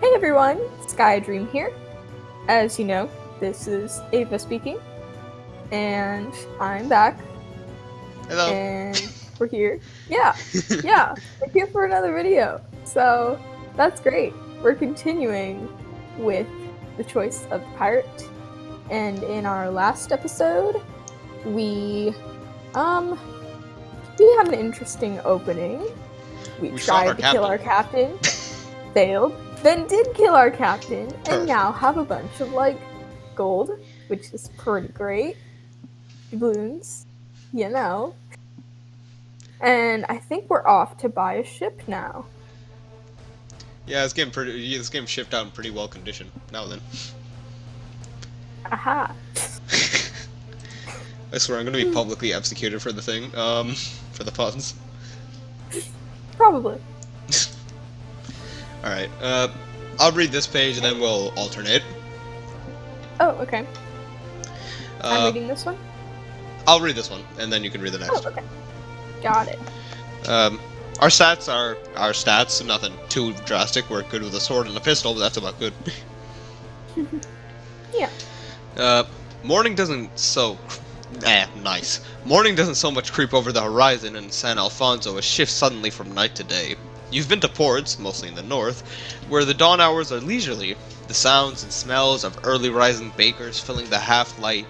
Hey everyone, Sky Dream here. As you know, this is Ava speaking, and I'm back, Hello. and we're here. Yeah, we're here for another video. So that's great. We're continuing with the choice of the pirate, and in our last episode, we um we had an interesting opening. We shot our tried to kill our captain. captain, failed, then did kill our captain, and Perfect. now have a bunch of gold, which is pretty great. Doubloons, you know. And I think we're off to buy a ship now. Yeah, this game shipped out in pretty well condition. Now then. Aha. I swear I'm gonna be publicly executed for the thing. For the puns. Probably. Alright, I'll read this page and then we'll alternate. Oh, okay. I'm Uh, reading this one? I'll read this one, and then you can read the next. Oh, okay. Got it. Our stats, nothing too drastic. We're good with a sword and a pistol, but that's about good. Yeah. Morning doesn't nice. Morning doesn't so much creep over the horizon in San Alfonso as shifts suddenly from night to day. You've been to ports, mostly in the north, where the dawn hours are leisurely, the sounds and smells of early rising bakers filling the half-light.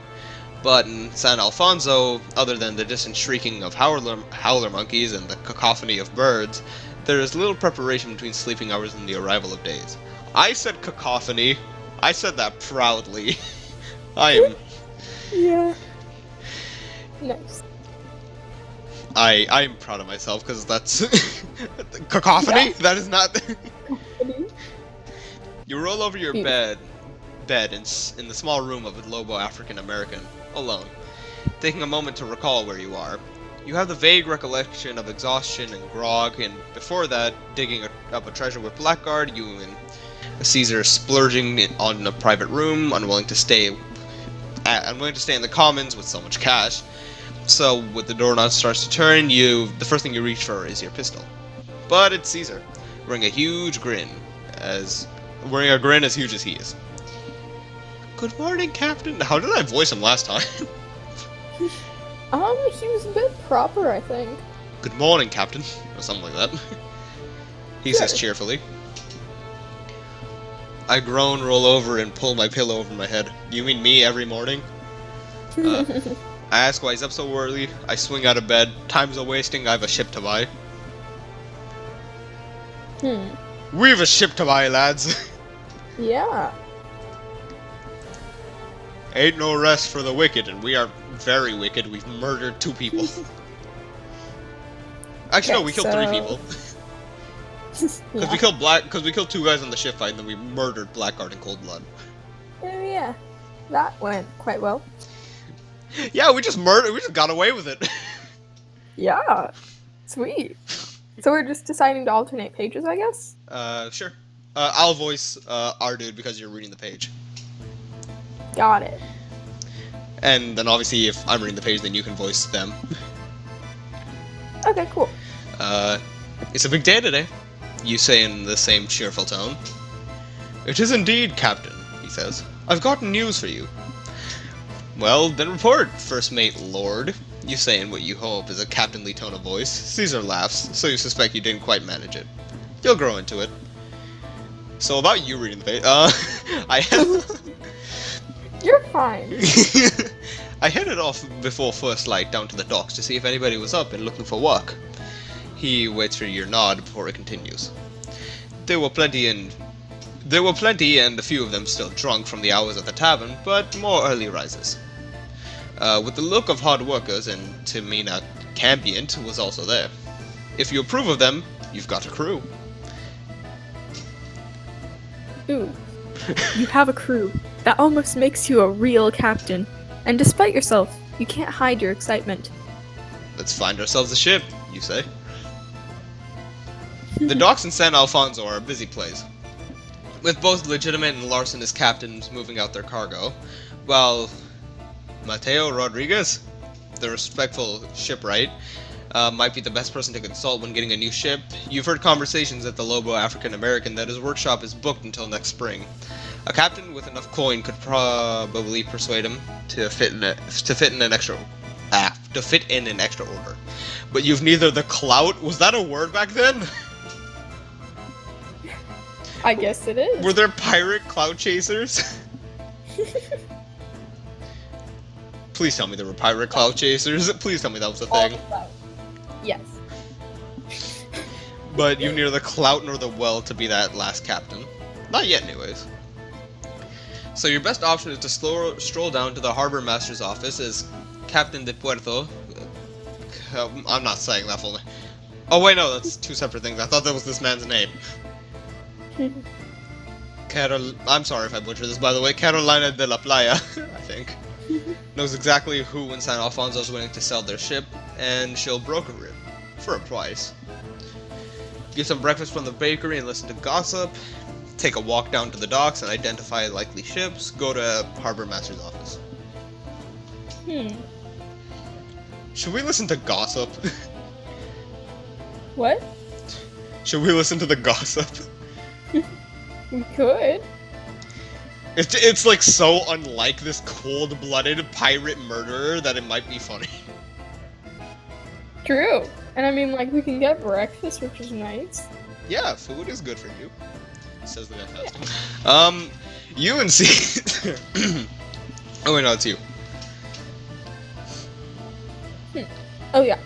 But in San Alfonso, other than the distant shrieking of howler monkeys and the cacophony of birds, there is little preparation between sleeping hours and the arrival of days. I said cacophony. I said that proudly. Yeah. Nice. I'm proud of myself because that's cacophony. Yeah. That is not. You roll over your bed in the small room of a Lobo African American, alone, taking a moment to recall where you are. You have the vague recollection of exhaustion and grog, and before that, digging up a treasure with Blackguard, you and Caesar splurging on a private room, unwilling to stay in the commons with so much cash. So, when the doorknob starts to turn, the first thing you reach for is your pistol. But it's Caesar, wearing a grin as huge as he is. Good morning, Captain. How did I voice him last time? He was a bit proper, I think. Good morning, Captain, or something like that. He says cheerfully. I groan, roll over, and pull my pillow over my head. You mean me every morning? I ask why he's up so early. I swing out of bed. Time's a wasting. I have a ship to buy. We've a ship to buy, lads. Yeah. Ain't no rest for the wicked, and we are very wicked. We've murdered 2 people. Actually, no, we killed 3 people. Because we killed 2 guys on the ship fight, and then we murdered Blackguard in cold blood. Oh yeah. That went quite well. Yeah, we just got away with it. Yeah. Sweet. So we're just deciding to alternate pages, I guess? Sure. I'll voice our dude because you're reading the page. Got it. And then obviously if I'm reading the page, then you can voice them. Okay, cool. It's a big day today, you say in the same cheerful tone. It is indeed, Captain, he says. I've got news for you. Well, then report, First Mate Lord, you say in what you hope is a captainly tone of voice. Caesar laughs, so you suspect you didn't quite manage it. You'll grow into it. So about you reading the page, You're fine. I headed off before first light down to the docks to see if anybody was up and looking for work. He waits for your nod before it continues. There were plenty and a few of them still drunk from the hours at the tavern, but more early risers. With the look of hard workers, and Timina Cambient was also there. If you approve of them, you've got a crew. Ooh. You have a crew. That almost makes you a real captain. And despite yourself, you can't hide your excitement. Let's find ourselves a ship, you say. The docks in San Alfonso are a busy place, with both legitimate and larcenous captains moving out their cargo, while Mateo Rodriguez, the respectful shipwright, might be the best person to consult when getting a new ship. You've heard conversations at the Lobo African American that his workshop is booked until next spring. A captain with enough coin could probably persuade him to fit in an extra order. But you've neither the clout. Was that a word back then? I guess it is. Were there pirate clout chasers? Please tell me there were pirate clout chasers. Please tell me that was a All thing. the clout. Yes. But you neither the clout nor the will to be that last captain. Not yet, anyways. So your best option is to stroll down to the harbor master's office as Captain de Puerto. I'm not saying that full name. Oh wait, no, that's two separate things. I thought that was this man's name. I'm sorry if I butcher this, by the way. Carolina de la Playa, I think, knows exactly who in San Alfonso is willing to sell their ship, and she'll broker it for a price. Get some breakfast from the bakery and listen to gossip. Take a walk down to the docks and identify likely ships. Go to Harbor Master's office. Should we listen to gossip? What? Should we listen to the gossip? We could. It's like so unlike this cold-blooded pirate murderer that it might be funny. True. And I mean, like, we can get breakfast, which is nice. Yeah, food is good for you, says the guy fasting. You and C. Oh wait, no, it's you. Oh yeah.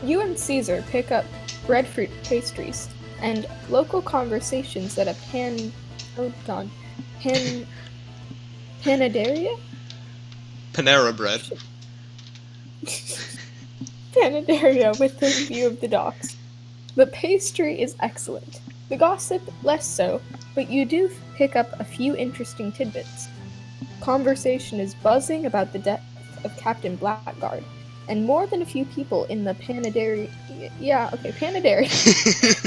You and Caesar pick up breadfruit pastries and local conversations at a panaderia? Panera bread. Panaderia within view of the docks. The pastry is excellent. The gossip, less so, but you do pick up a few interesting tidbits. Conversation is buzzing about the death of Captain Blackguard, and more than a few people in the Panaderia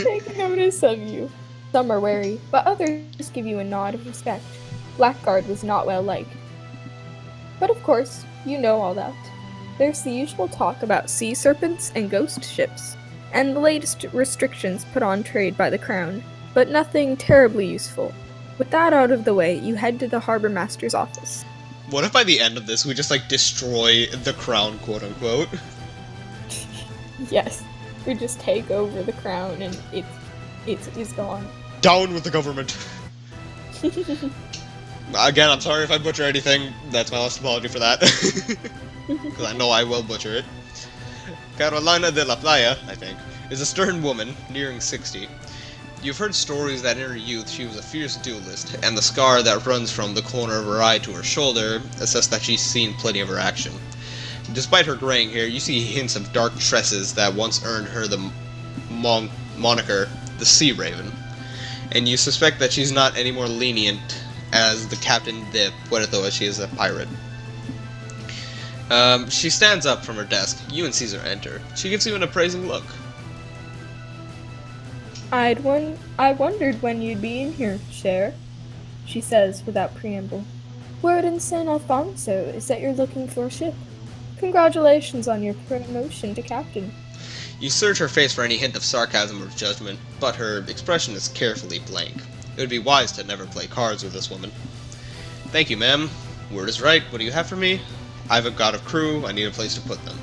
take notice of you. Some are wary, but others give you a nod of respect. Blackguard was not well liked. But of course, you know all that. There's the usual talk about sea serpents and ghost ships, and the latest restrictions put on trade by the Crown, but nothing terribly useful. With that out of the way, you head to the Harbor Master's office. What if by the end of this we just like destroy the Crown, quote unquote? Yes, we just take over the Crown and it's gone. Down with the government! Again, I'm sorry if I butcher anything. That's my last apology for that. Because I know I will butcher it. Carolina de la Playa, I think, is a stern woman, nearing 60. You've heard stories that in her youth she was a fierce duelist, and the scar that runs from the corner of her eye to her shoulder assess that she's seen plenty of her action. Despite her graying hair, you see hints of dark tresses that once earned her the moniker, the Sea Raven. And you suspect that she's not any more lenient as the Captain de Puerto as she is a pirate. She stands up from her desk. You and Caesar enter. She gives you an appraising look. I wondered when you'd be in here, Cher, she says without preamble. Word in San Alfonso is that you're looking for a ship. Congratulations on your promotion to captain. You search her face for any hint of sarcasm or judgment, but her expression is carefully blank. It would be wise to never play cards with this woman. Thank you, ma'am. Word is right. What do you have for me? I've got a crew. I need a place to put them.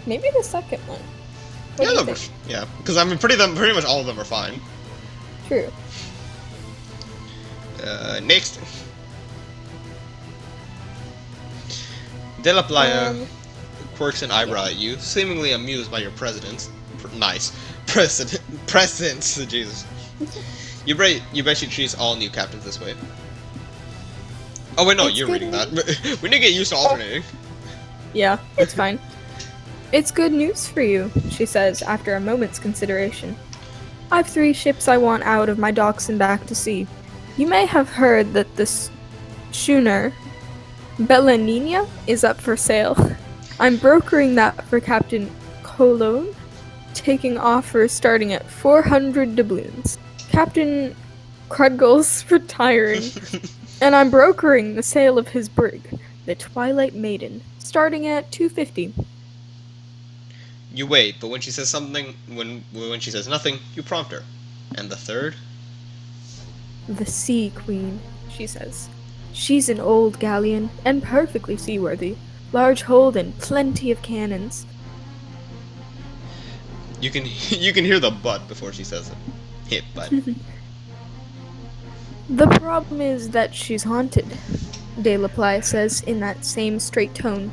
Maybe the second one. Yeah, because I mean, pretty much all of them are fine. True. Next. De la Playa quirks an eyebrow at you, seemingly amused by your presence. Presence, Jesus. You bet she treats all new captains this way. Oh wait, no, you're reading that. We need to get used to alternating. Yeah, it's fine. It's good news for you, she says after a moment's consideration. I've 3 ships I want out of my docks and back to sea. You may have heard that this schooner, Bella Nina, is up for sale. I'm brokering that for Captain Colon, taking offers starting at 400 doubloons. Captain Crudgle's retiring. And I'm brokering the sale of his brig, the Twilight Maiden, starting at 250. You wait, but when she says something, when she says nothing, you prompt her. And the third? The Sea Queen, she says. She's an old galleon and perfectly seaworthy. Large hold and plenty of cannons. You can hear the butt before she says it. Hit butt. The problem is that she's haunted, De La Playa says in that same straight tone,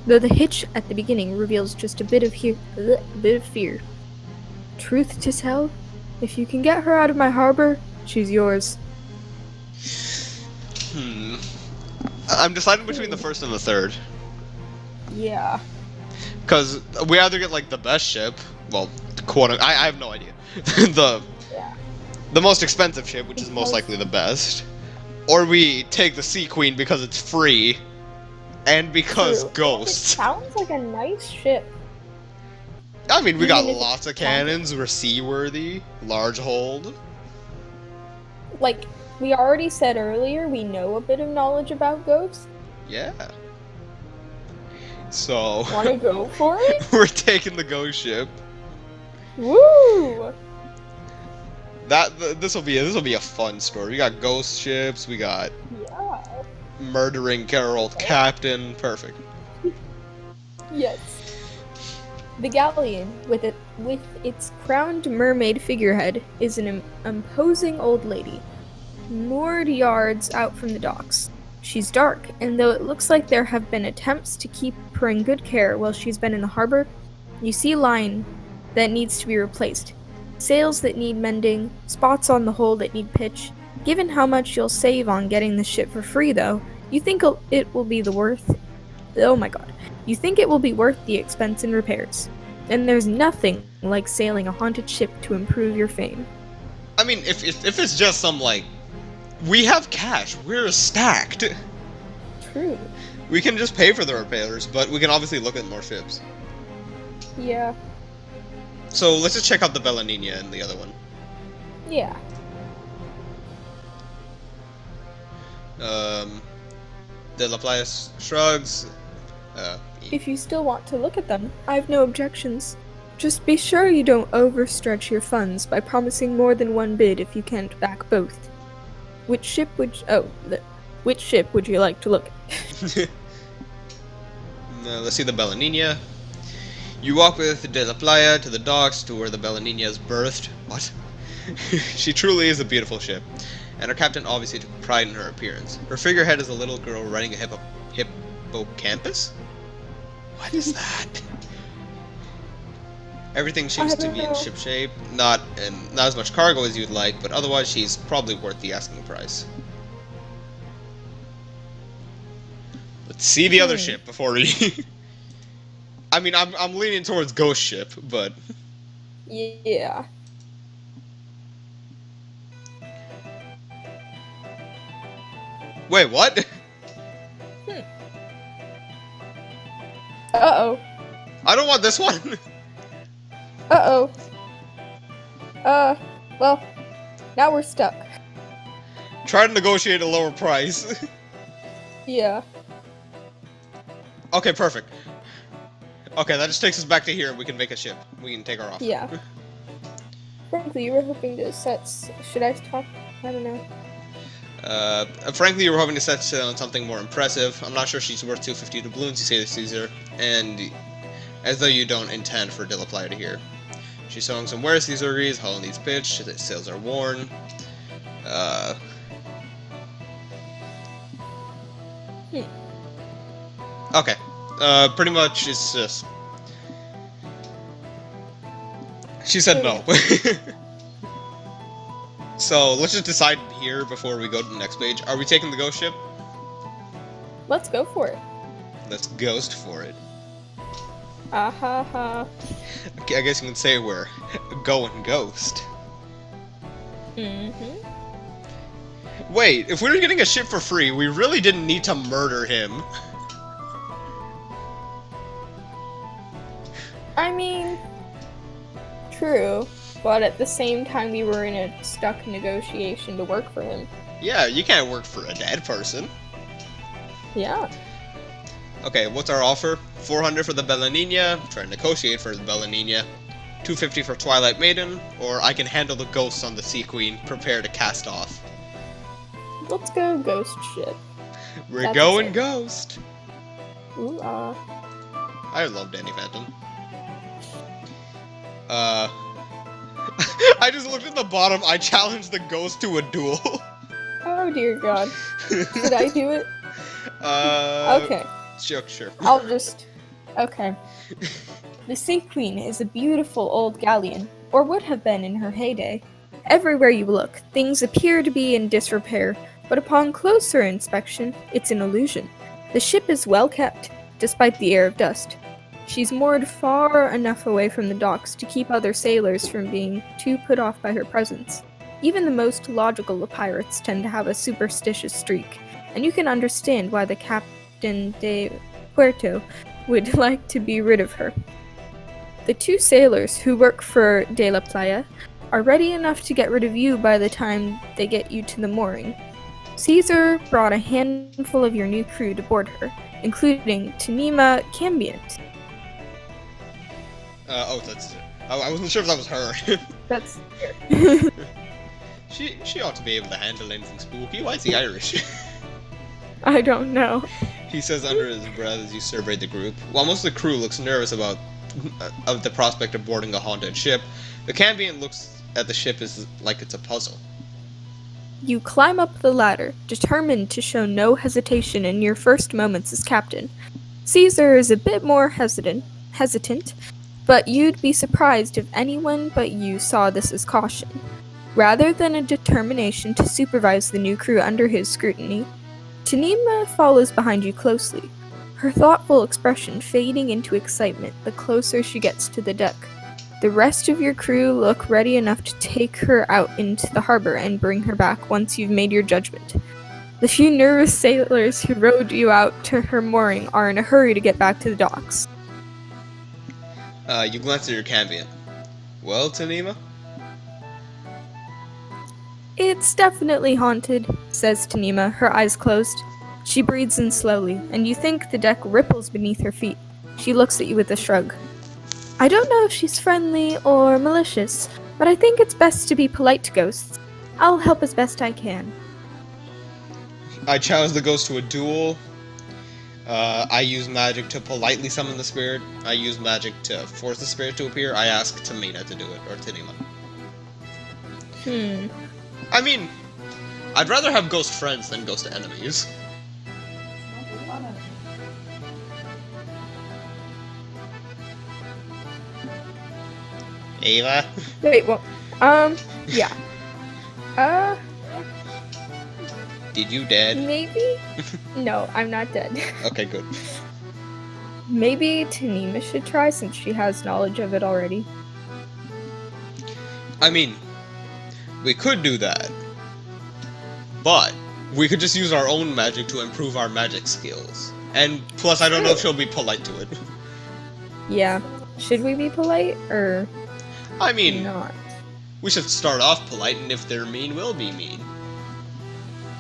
though the hitch at the beginning reveals just a bit of fear. Truth to tell, if you can get her out of my harbor, she's yours. I'm deciding between the first and the third. Yeah. Because we either get, like, the best ship, well, I have no idea. The most expensive ship, which is most likely the best. Or we take the Sea Queen because it's free, and because True. ghosts. It sounds like a nice ship. I mean, we got Even if lots of it's haunted. cannons, we're seaworthy, large hold. Like, we already said earlier, we know a bit of knowledge about ghosts. Yeah. So, Wanna go for it? we're taking the ghost ship. Woo! This will be a fun story. We got ghost ships, we got Yeah. murdering Carol captain, perfect. Yes. The galleon, with its crowned mermaid figurehead, is an imposing old lady, moored yards out from the docks. She's dark, and though it looks like there have been attempts to keep her in good care while she's been in the harbor, you see line that needs to be replaced, sails that need mending, spots on the hull that need pitch. Given how much you'll save on getting the ship for free, though, you think it will be worth the expense in repairs. And there's nothing like sailing a haunted ship to improve your fame. I mean, if it's just some, like, we have cash, we're stacked. True. We can just pay for the repairs, but we can obviously look at more ships. Yeah. So let's just check out the Bella Nina and the other one. Yeah. De La Playa shrugs. If you still want to look at them, I've no objections. Just be sure you don't overstretch your funds by promising more than one bid if you can't back both. Which ship would you like to look at? Let's see the Bella Nina. You walk with De La Playa to the docks to where the Bella Nina is berthed. What? She truly is a beautiful ship, and her captain obviously took pride in her appearance. Her figurehead is a little girl riding a hippocampus? What is that? Everything seems to be in ship shape. Not as much cargo as you'd like, but otherwise she's probably worth the asking price. Let's see the other ship before we... I mean, I'm leaning towards ghost ship, but... Yeah. Wait, what? Uh-oh. I don't want this one! Uh-oh. Well, now we're stuck. Try to negotiate a lower price. Yeah. Okay, perfect. Okay, that just takes us back to here. We can make a ship. We can take her off. Yeah. Frankly, you were hoping to set... Should I talk? I don't know. Frankly, you were hoping to set sail on something more impressive. I'm not sure she's worth 250 doubloons, you say to Caesar, and as though you don't intend for De La Playa to hear. She's sewing some wares, Caesar agrees. Hull needs pitch. The sails are worn. Okay. Pretty much it's just... She said no. So, let's just decide here before we go to the next page. Are we taking the ghost ship? Let's go for it. Let's ghost for it. Ha. Okay, I guess you can say we're going ghost. Mm-hmm. Wait, if we were getting a ship for free, we really didn't need to murder him. I mean... True. But at the same time, we were in a stuck negotiation to work for him. Yeah, you can't work for a dead person. Yeah. Okay, what's our offer? 400 for the Bella Nina. Try to negotiate for the Bella Nina. 250 for Twilight Maiden, or I can handle the ghosts on the Sea Queen. Prepare to cast off. Let's go ghost ship. We're That's going it. ghost. Ooh, I love Danny Phantom. I just looked at the bottom. I challenged the ghost to a duel. Oh dear God. Should I do it? Okay. Sure. I'll just. Okay. The Sea Queen is a beautiful old galleon, or would have been in her heyday. Everywhere you look, things appear to be in disrepair, but upon closer inspection, it's an illusion. The ship is well kept, despite the air of dust. She's moored far enough away from the docks to keep other sailors from being too put off by her presence. Even the most logical of pirates tend to have a superstitious streak, and you can understand why the Captain de Puerto would like to be rid of her. The two sailors who work for De La Playa are ready enough to get rid of you by the time they get you to the mooring. Caesar brought a handful of your new crew to board her, including Tanima Cambiant. That's it. I wasn't sure if that was her. That's She ought to be able to handle anything spooky. Why is he Irish? I don't know. He says under his breath as you survey the group. While most of the crew looks nervous about of the prospect of boarding a haunted ship, the Cambion looks at the ship as like it's a puzzle. You climb up the ladder, determined to show no hesitation in your first moments as captain. Caesar is a bit more hesitant, but you'd be surprised if anyone but you saw this as caution. Rather than a determination to supervise the new crew under his scrutiny, Tanima follows behind you closely, her thoughtful expression fading into excitement the closer she gets to the deck. The rest of your crew look ready enough to take her out into the harbor and bring her back once you've made your judgment. The few nervous sailors who rowed you out to her mooring are in a hurry to get back to the docks. You glance at your Cambion. Well, Tanima? It's definitely haunted, says Tanima, her eyes closed. She breathes in slowly, and you think the deck ripples beneath her feet. She looks at you with a shrug. I don't know if she's friendly or malicious, but I think it's best to be polite to ghosts. I'll help as best I can. I challenge the ghost to a duel. I use magic to politely summon the spirit. I use magic to force the spirit to appear. I ask Tamina to do it, or Tanima. I mean, I'd rather have ghost friends than ghost enemies. Ava? Wait, well, yeah. Did you dead? Maybe? No, I'm not dead. Okay, good. Maybe Tanima should try since she has knowledge of it already. I mean, we could do that. But we could just use our own magic to improve our magic skills. And plus, I don't know if she'll be polite to it. Yeah. Should we be polite, or I mean, not? we should start off polite, and if they're mean, we'll be mean.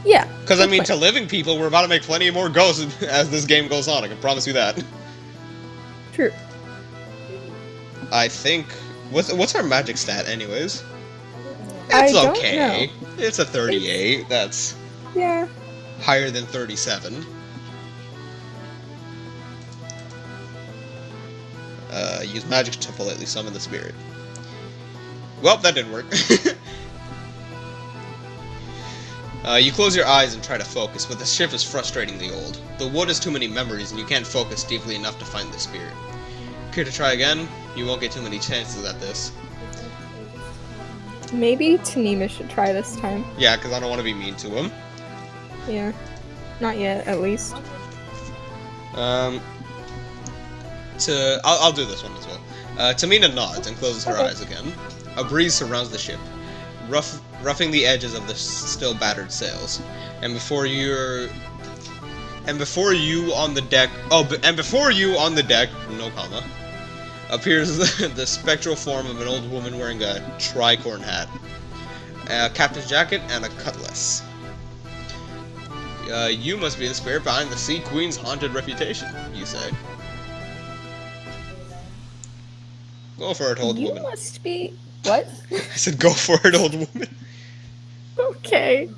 Yeah. Because, I mean, point. to living people, we're about to make plenty more ghosts as this game goes on, I can promise you that. True. I think... What's our magic stat, anyways? I It's don't okay. It's a 38. That's Yeah. higher than 37. Use magic to politely summon the spirit. Well, that didn't work. You close your eyes and try to focus, but the ship is frustratingly old. The wood has too many memories, and you can't focus deeply enough to find the spirit. Care to try again? You won't get too many chances at this. Maybe Tanima should try this time. Yeah, because I don't want to be mean to him. Yeah. Not yet, at least. I'll do this one as well. Tamina nods and closes her eyes again. A breeze surrounds the ship, roughing the edges of the still battered sails. And before you on the deck, no comma, appears the spectral form of an old woman wearing a tricorn hat, a captain's jacket, and a cutlass. You must be the spirit behind the Sea Queen's haunted reputation, you say. Go for it, old You woman. must be. What? I said, go for it, old woman. Okay.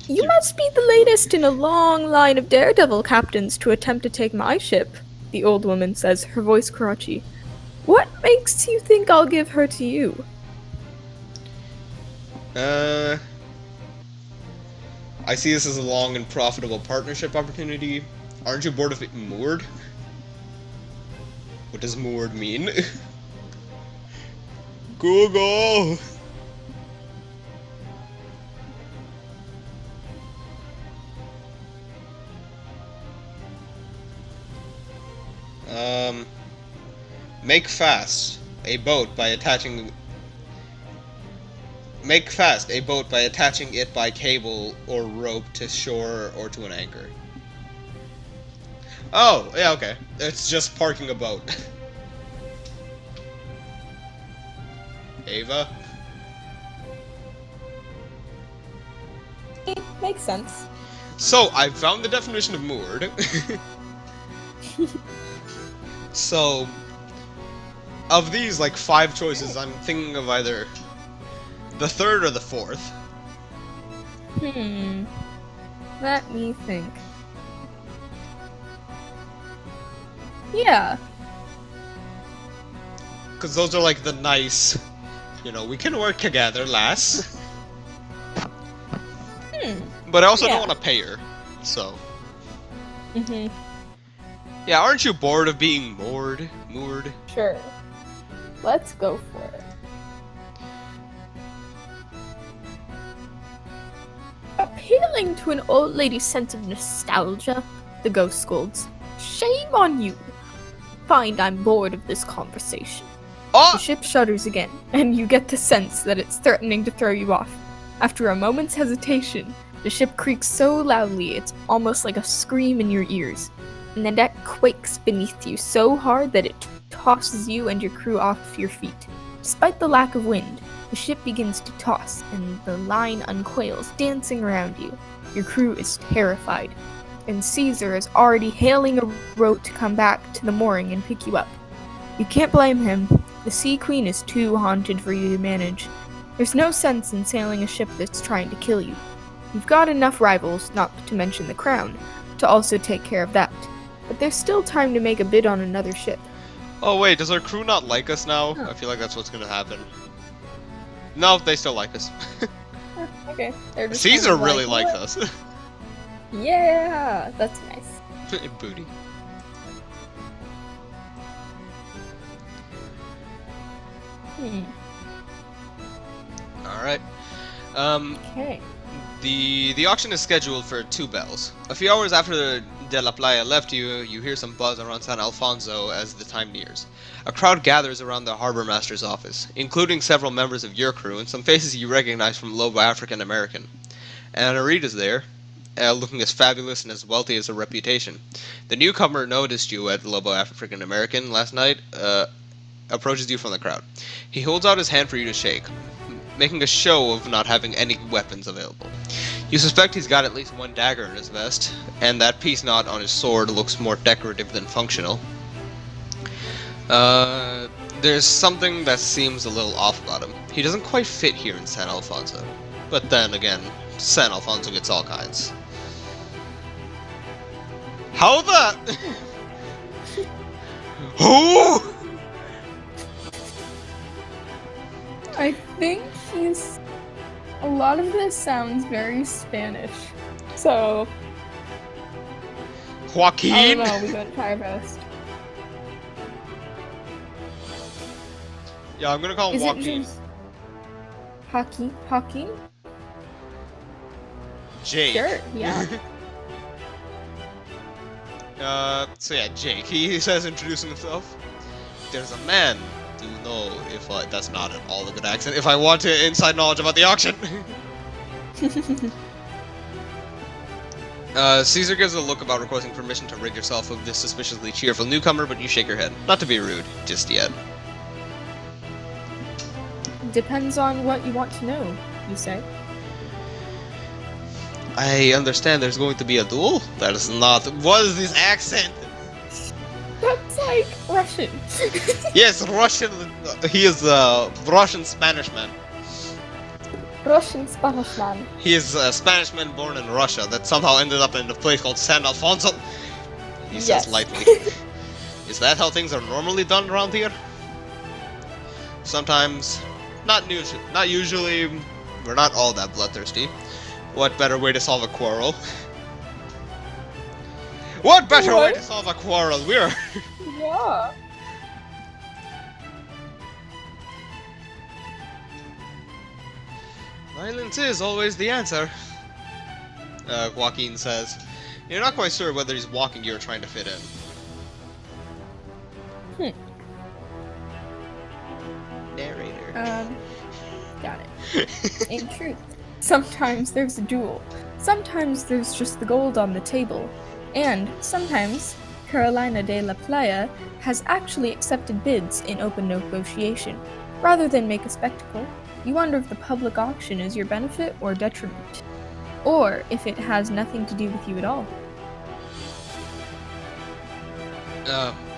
You must be the latest in a long line of daredevil captains to attempt to take my ship, the old woman says, her voice crotchy. What makes you think I'll give her to you? I see this as a long and profitable partnership opportunity. Aren't you bored of it moored? What does moored mean? Google! Make fast a boat by attaching it by cable or rope to shore or to an anchor. Oh, yeah, okay. It's just parking a boat. Ava? It makes sense. So, I found the definition of moored. So, of these, like, 5 choices, I'm thinking of either the third or the fourth. Let me think. Yeah. Because those are, like, the nice, we can work together, lass. But I also don't want to pay her, so. Yeah, aren't you bored of being moored? Sure. Let's go for it. Appealing to an old lady's sense of nostalgia, the ghost scolds. Shame on you. Find I'm bored of this conversation. The ship shudders again, and you get the sense that it's threatening to throw you off. After a moment's hesitation, the ship creaks so loudly it's almost like a scream in your ears, and the deck quakes beneath you so hard that it tosses you and your crew off your feet. Despite the lack of wind, the ship begins to toss, and the line uncoils, dancing around you. Your crew is terrified, and Caesar is already hailing a boat to come back to the mooring and pick you up. You can't blame him. The Sea Queen is too haunted for you to manage. There's no sense in sailing a ship that's trying to kill you. You've got enough rivals, not to mention the crown, to also take care of that. But there's still time to make a bid on another ship. Oh wait, does our crew not like us now? I feel like that's what's gonna happen. No, they still like us. Okay. They're just Caesar kind of really like, likes us. Yeah, that's nice. Booty. Alright. Okay. The auction is scheduled for 2 bells. A few hours after De La Playa left you, you hear some buzz around San Alfonso as the time nears. A crowd gathers around the harbor master's office, including several members of your crew and some faces you recognize from Lobo African American. Anna Reed is there, looking as fabulous and as wealthy as her reputation. The newcomer noticed you at Lobo African American last night, approaches you from the crowd. He holds out his hand for you to shake, making a show of not having any weapons available. You suspect he's got at least 1 dagger in his vest, and that peace knot on his sword looks more decorative than functional. There's something that seems a little off about him. He doesn't quite fit here in San Alfonso. But then again, San Alfonso gets all kinds. How the... Who? I think he's... A lot of this sounds very Spanish. So... Joaquin? I don't know, we gotta try our best. Yeah, I'm gonna call him Joaquin. Joaquin? Jake. Sure, yeah. So yeah, Jake. He says, introducing himself. There's a man. Do you know if that's not at all a good accent? If I want to inside knowledge about the auction. Caesar gives a look about requesting permission to rid yourself of this suspiciously cheerful newcomer, but you shake your head. Not to be rude, just yet. Depends on what you want to know, you say. I understand there's going to be a duel? That is not... What is this accent? That's like Russian. Yes, Russian... He is a Russian Spanish man. Russian Spanish man. He is a Spanish man born in Russia that somehow ended up in a place called San Alfonso. He Yes. says lightly. Is that how things are normally done around here? Sometimes. Not usually. We're not all that bloodthirsty. What better way to solve a quarrel? What better way What? to solve a quarrel? We're... Yeah. Violence is always the answer. Joaquin says. You're not quite sure whether he's walking you or trying to fit in. Narrator. Got it. In truth, sometimes there's a duel. Sometimes there's just the gold on the table. And sometimes Carolina de la Playa has actually accepted bids in open negotiation. Rather than make a spectacle, you wonder if the public auction is your benefit or detriment. Or if it has nothing to do with you at all.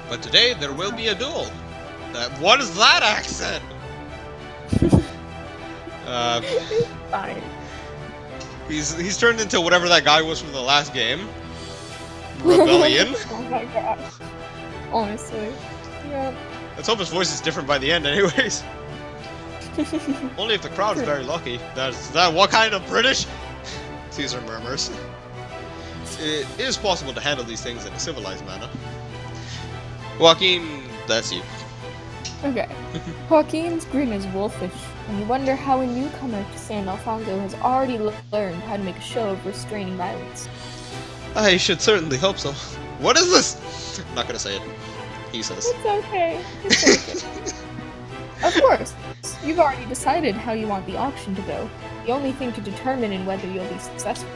But today there will be a duel. What is that accent? Fine. He's turned into whatever that guy was from the last game. Rebellion. Oh my gosh. Honestly. Yeah. Let's hope his voice is different by the end, anyways. Only if the crowd's very lucky. That what kind of British? Caesar murmurs. It is possible to handle these things in a civilized manner. Joaquin, that's you. Okay. Joaquin's grin is wolfish, and you wonder how a newcomer to San Alfonso has already learned how to make a show of restraining violence. I should certainly hope so. What is this? I'm not gonna say it. He says. It's okay. It's okay. Of course, you've already decided how you want the auction to go. The only thing to determine is whether you'll be successful.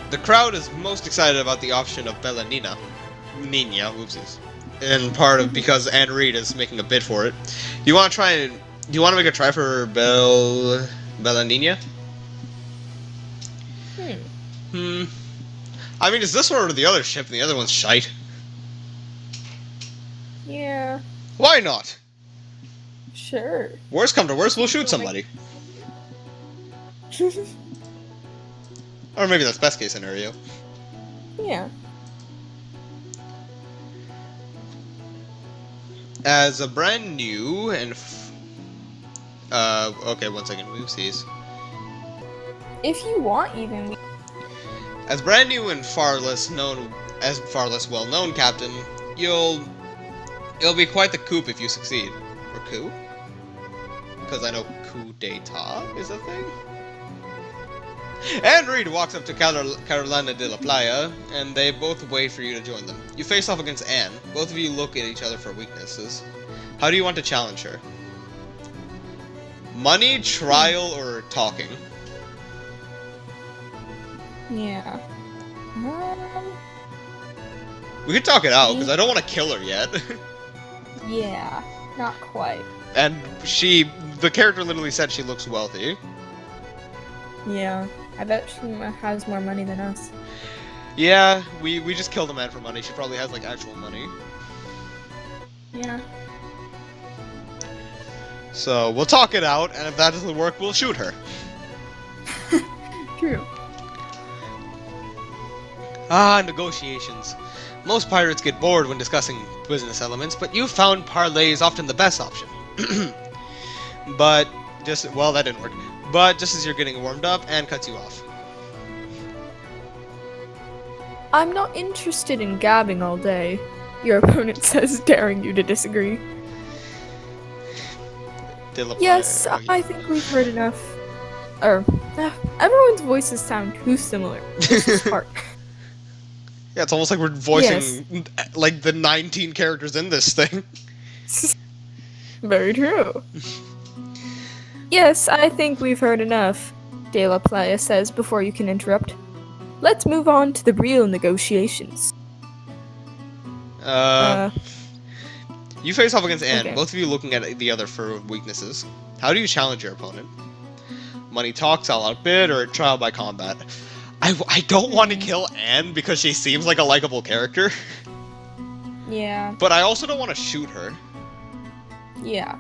The crowd is most excited about the auction of Bella Nina. Nina, whoopsies. And part of because Anne Reed is making a bid for it. Do you want to make a try for Bella Nina? I mean, is this one or the other ship and the other one's shite? Yeah, Why not? sure. Worst come to worst, we'll shoot somebody. Or maybe that's best case scenario. Yeah. As a brand new and okay, one second, oopsies. If you want, even. As brand new and far less well-known captain, it'll be quite the coup if you succeed. Or coup? Because I know coup d'etat is a thing. And Reed walks up to Carolina de la Playa, and they both wait for you to join them. You face off against Anne. Both of you look at each other for weaknesses. How do you want to challenge her? Money, trial, or talking? Yeah. We could talk it out, because I don't want to kill her yet. Yeah, not quite. And the character literally said she looks wealthy. Yeah, I bet she has more money than us. Yeah, we just killed a man for money. She probably has, like, actual money. Yeah. So, we'll talk it out, and if that doesn't work, we'll shoot her. True. Ah, negotiations. Most pirates get bored when discussing business elements, but you found parley is often the best option. But, well, that didn't work. But just as you're getting warmed up, Anne cuts you off. I'm not interested in gabbing all day, your opponent says, daring you to disagree. Yes, I think we've heard enough. Everyone's voices sound too similar. This is hard. Yeah, it's almost like we're voicing, like, the 19 characters in this thing. Very true. Yes, I think we've heard enough, De La Playa says before you can interrupt. Let's move on to the real negotiations. You face off against Anne, Okay. both of you looking at the other for weaknesses. How do you challenge your opponent? Money talks, I'll outbid, or trial by combat. I don't want to kill Anne because she seems like a likable character, Yeah. but I also don't want to shoot her. Yeah.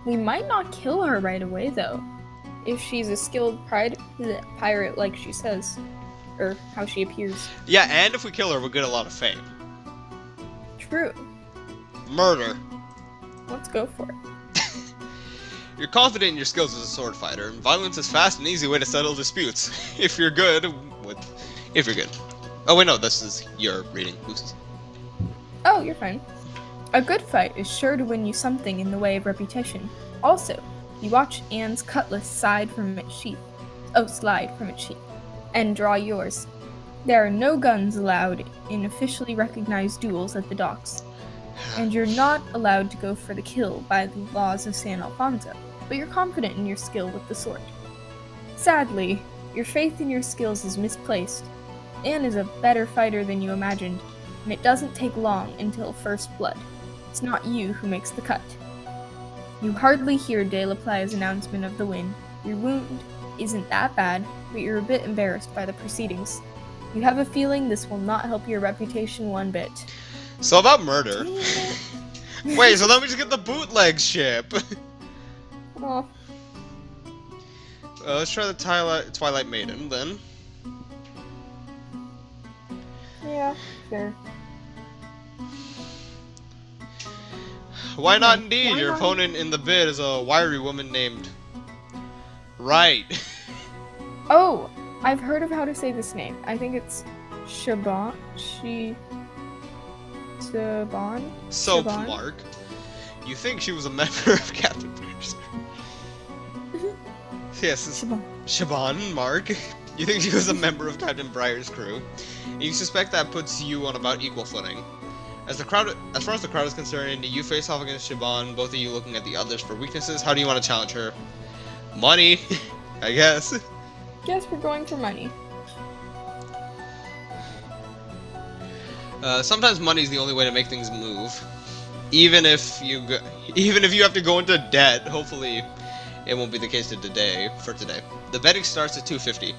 We might not kill her right away, though. If she's a skilled pirate like she says. Or how she appears. Yeah, and if we kill her, we'll get a lot of fame. True. Murder. Let's go for it. You're confident in your skills as a sword fighter, and violence is a fast and easy way to settle disputes. If you're good. Oh wait, no, this is your reading. Oops. Oh, you're fine. A good fight is sure to win you something in the way of reputation. Also, you watch Anne's cutlass slide from its sheath, and draw yours. There are no guns allowed in officially recognized duels at the docks, and you're not allowed to go for the kill by the laws of San Alfonso, but you're confident in your skill with the sword. Sadly, your faith in your skills is misplaced. Anne is a better fighter than you imagined, and it doesn't take long until first blood. It's not you who makes the cut. You hardly hear De La Playa's announcement of the win. Your wound isn't that bad, but you're a bit embarrassed by the proceedings. You have a feeling this will not help your reputation one bit. So about murder. Wait, so then we just get the bootleg ship. Oh, Let's try the Twilight Maiden, then. yeah, sure. Why not indeed? Why Your not? opponent in the bid is a wiry woman named... Right. Oh, I've heard of how to say this name. I think it's Shaban. Shaban? Soap Siobhan? Mark. You think she was a member of Captain British crew? Yes, it's Shaban. Shaban Mark. You think she was a member of Captain Briar's crew? And you suspect that puts you on about equal footing. As far as the crowd is concerned, you face off against Shaban, both of you looking at the others for weaknesses. How do you want to challenge her? Money, I guess. Guess we're going for money. Sometimes money's the only way to make things move. Even if you have to go into debt, hopefully it won't be the case today. The betting starts at 250.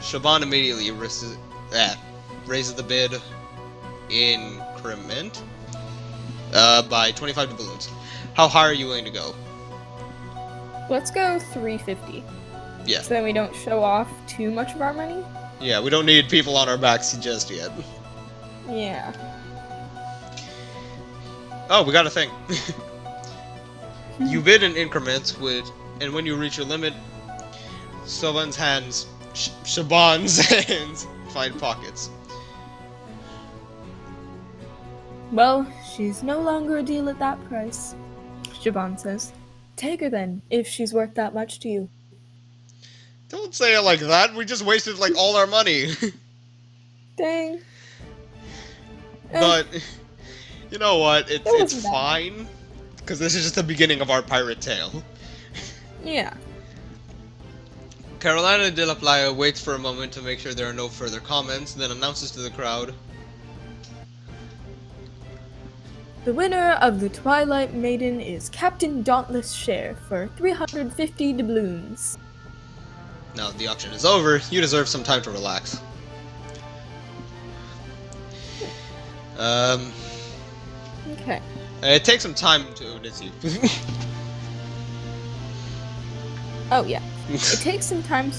Shaban immediately raises the bid increment by 25 doubloons. How high are you willing to go? Let's go 350. Yeah. So then we don't show off too much of our money? Yeah, we don't need people on our backs just yet. Yeah. Oh, we got a thing. You bid in increments, and when you reach your limit, Shaban's hands find pockets. Well, she's no longer a deal at that price, Shaban says. Take her then, if she's worth that much to you. Don't say it like that. We just wasted like all our money. Dang. But you know what? It's wasn't bad. fine, because this is just the beginning of our pirate tale. Yeah. Carolina de la Playa waits for a moment to make sure there are no further comments, then announces to the crowd, The winner of the Twilight Maiden is Captain Dauntless Share for 350 doubloons. now that the auction is over, you deserve some time to relax. Okay. It takes some time to... It's you. Oh yeah. It takes some time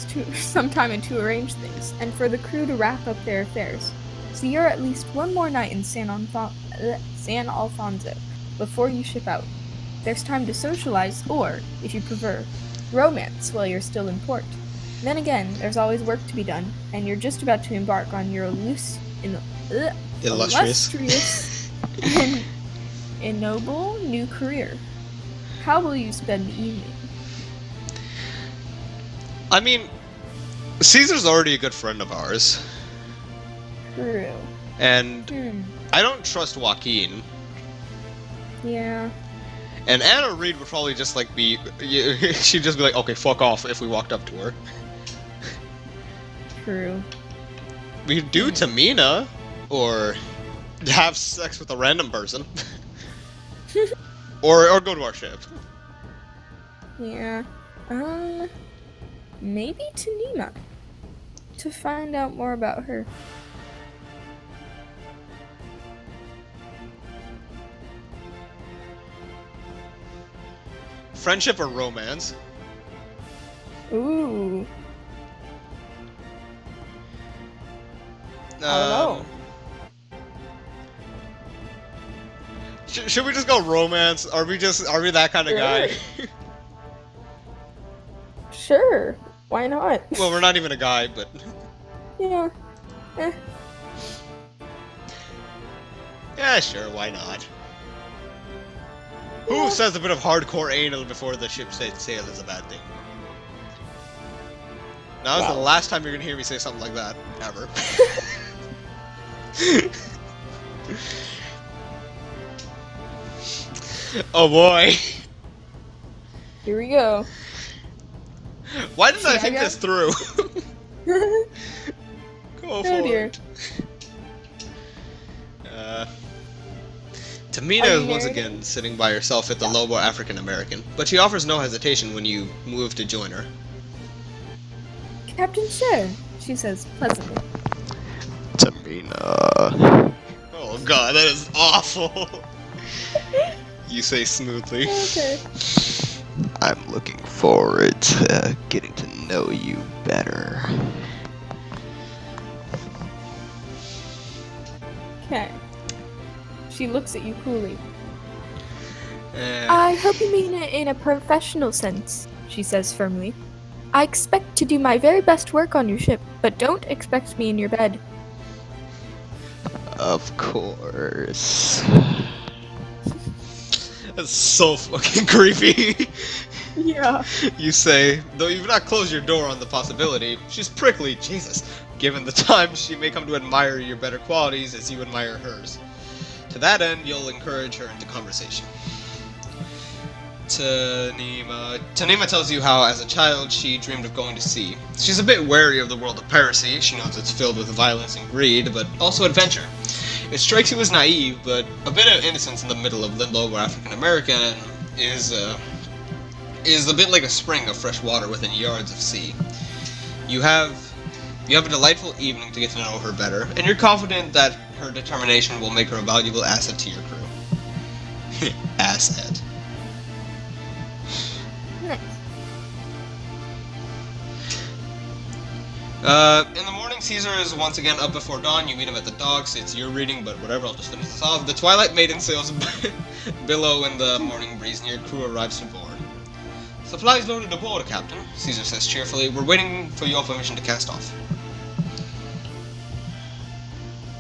to arrange things, and for the crew to wrap up their affairs. So you're at least one more night in San Alfonso before you ship out. There's time to socialize, or, if you prefer, romance while you're still in port. Then again, there's always work to be done, and you're just about to embark on your illustrious and ennoble new career. How will you spend the evening? I mean, Caesar's already a good friend of ours, True. and I don't trust Joaquin. Yeah. And Anna Reed would probably just like be... She'd just be like, okay, fuck off if we walked up to her. True. We could do Tamina, or have sex with a random person. or go to our ship. Yeah. maybe Tanima, to find out more about her. Friendship or romance? Ooh. I don't know. Should we just go romance? Are we that kind of guy? Sure. Why not? Well, we're not even a guy, but Yeah. yeah, sure, why not? Yeah. Who says a bit of hardcore anal before the ship sets sail is a bad thing? Now is the last time you're gonna hear me say something like that, ever. Oh boy. Here we go. Why did I See, think this through? Go for dear. it. Tamina is once again sitting by herself at the Lobo African American, but she offers no hesitation when you move to join her. Captain Sher, she says pleasantly. Tamina. Oh god, that is awful. You say smoothly. Okay. I'm looking forward to getting to know you better. Okay. She looks at you coolly. Eh, I hope you mean it in a professional sense, she says firmly. I expect to do my very best work on your ship, but don't expect me in your bed. Of course. that's so fucking creepy. Yeah. You say, though you've not closed your door on the possibility, she's prickly, Jesus. Given the time, she may come to admire your better qualities as you admire hers. To that end, you'll encourage her into conversation. Tanima tells you how, as a child, she dreamed of going to sea. She's a bit wary of the world of piracy. She knows it's filled with violence and greed, but also adventure. It strikes you as naive, but a bit of innocence in the middle of Lobo African American is a bit like a spring of fresh water within yards of sea. You have a delightful evening to get to know her better, and you're confident that her determination will make her a valuable asset to your crew. Asset. Nice. In the morning, Caesar is once again up before dawn. You meet him at the docks. It's your reading, but whatever, I'll just finish this off. The Twilight Maiden sails billow in the morning breeze, and your crew arrives to board. Supplies loaded aboard, Captain, Caesar says cheerfully. We're waiting for your permission to cast off.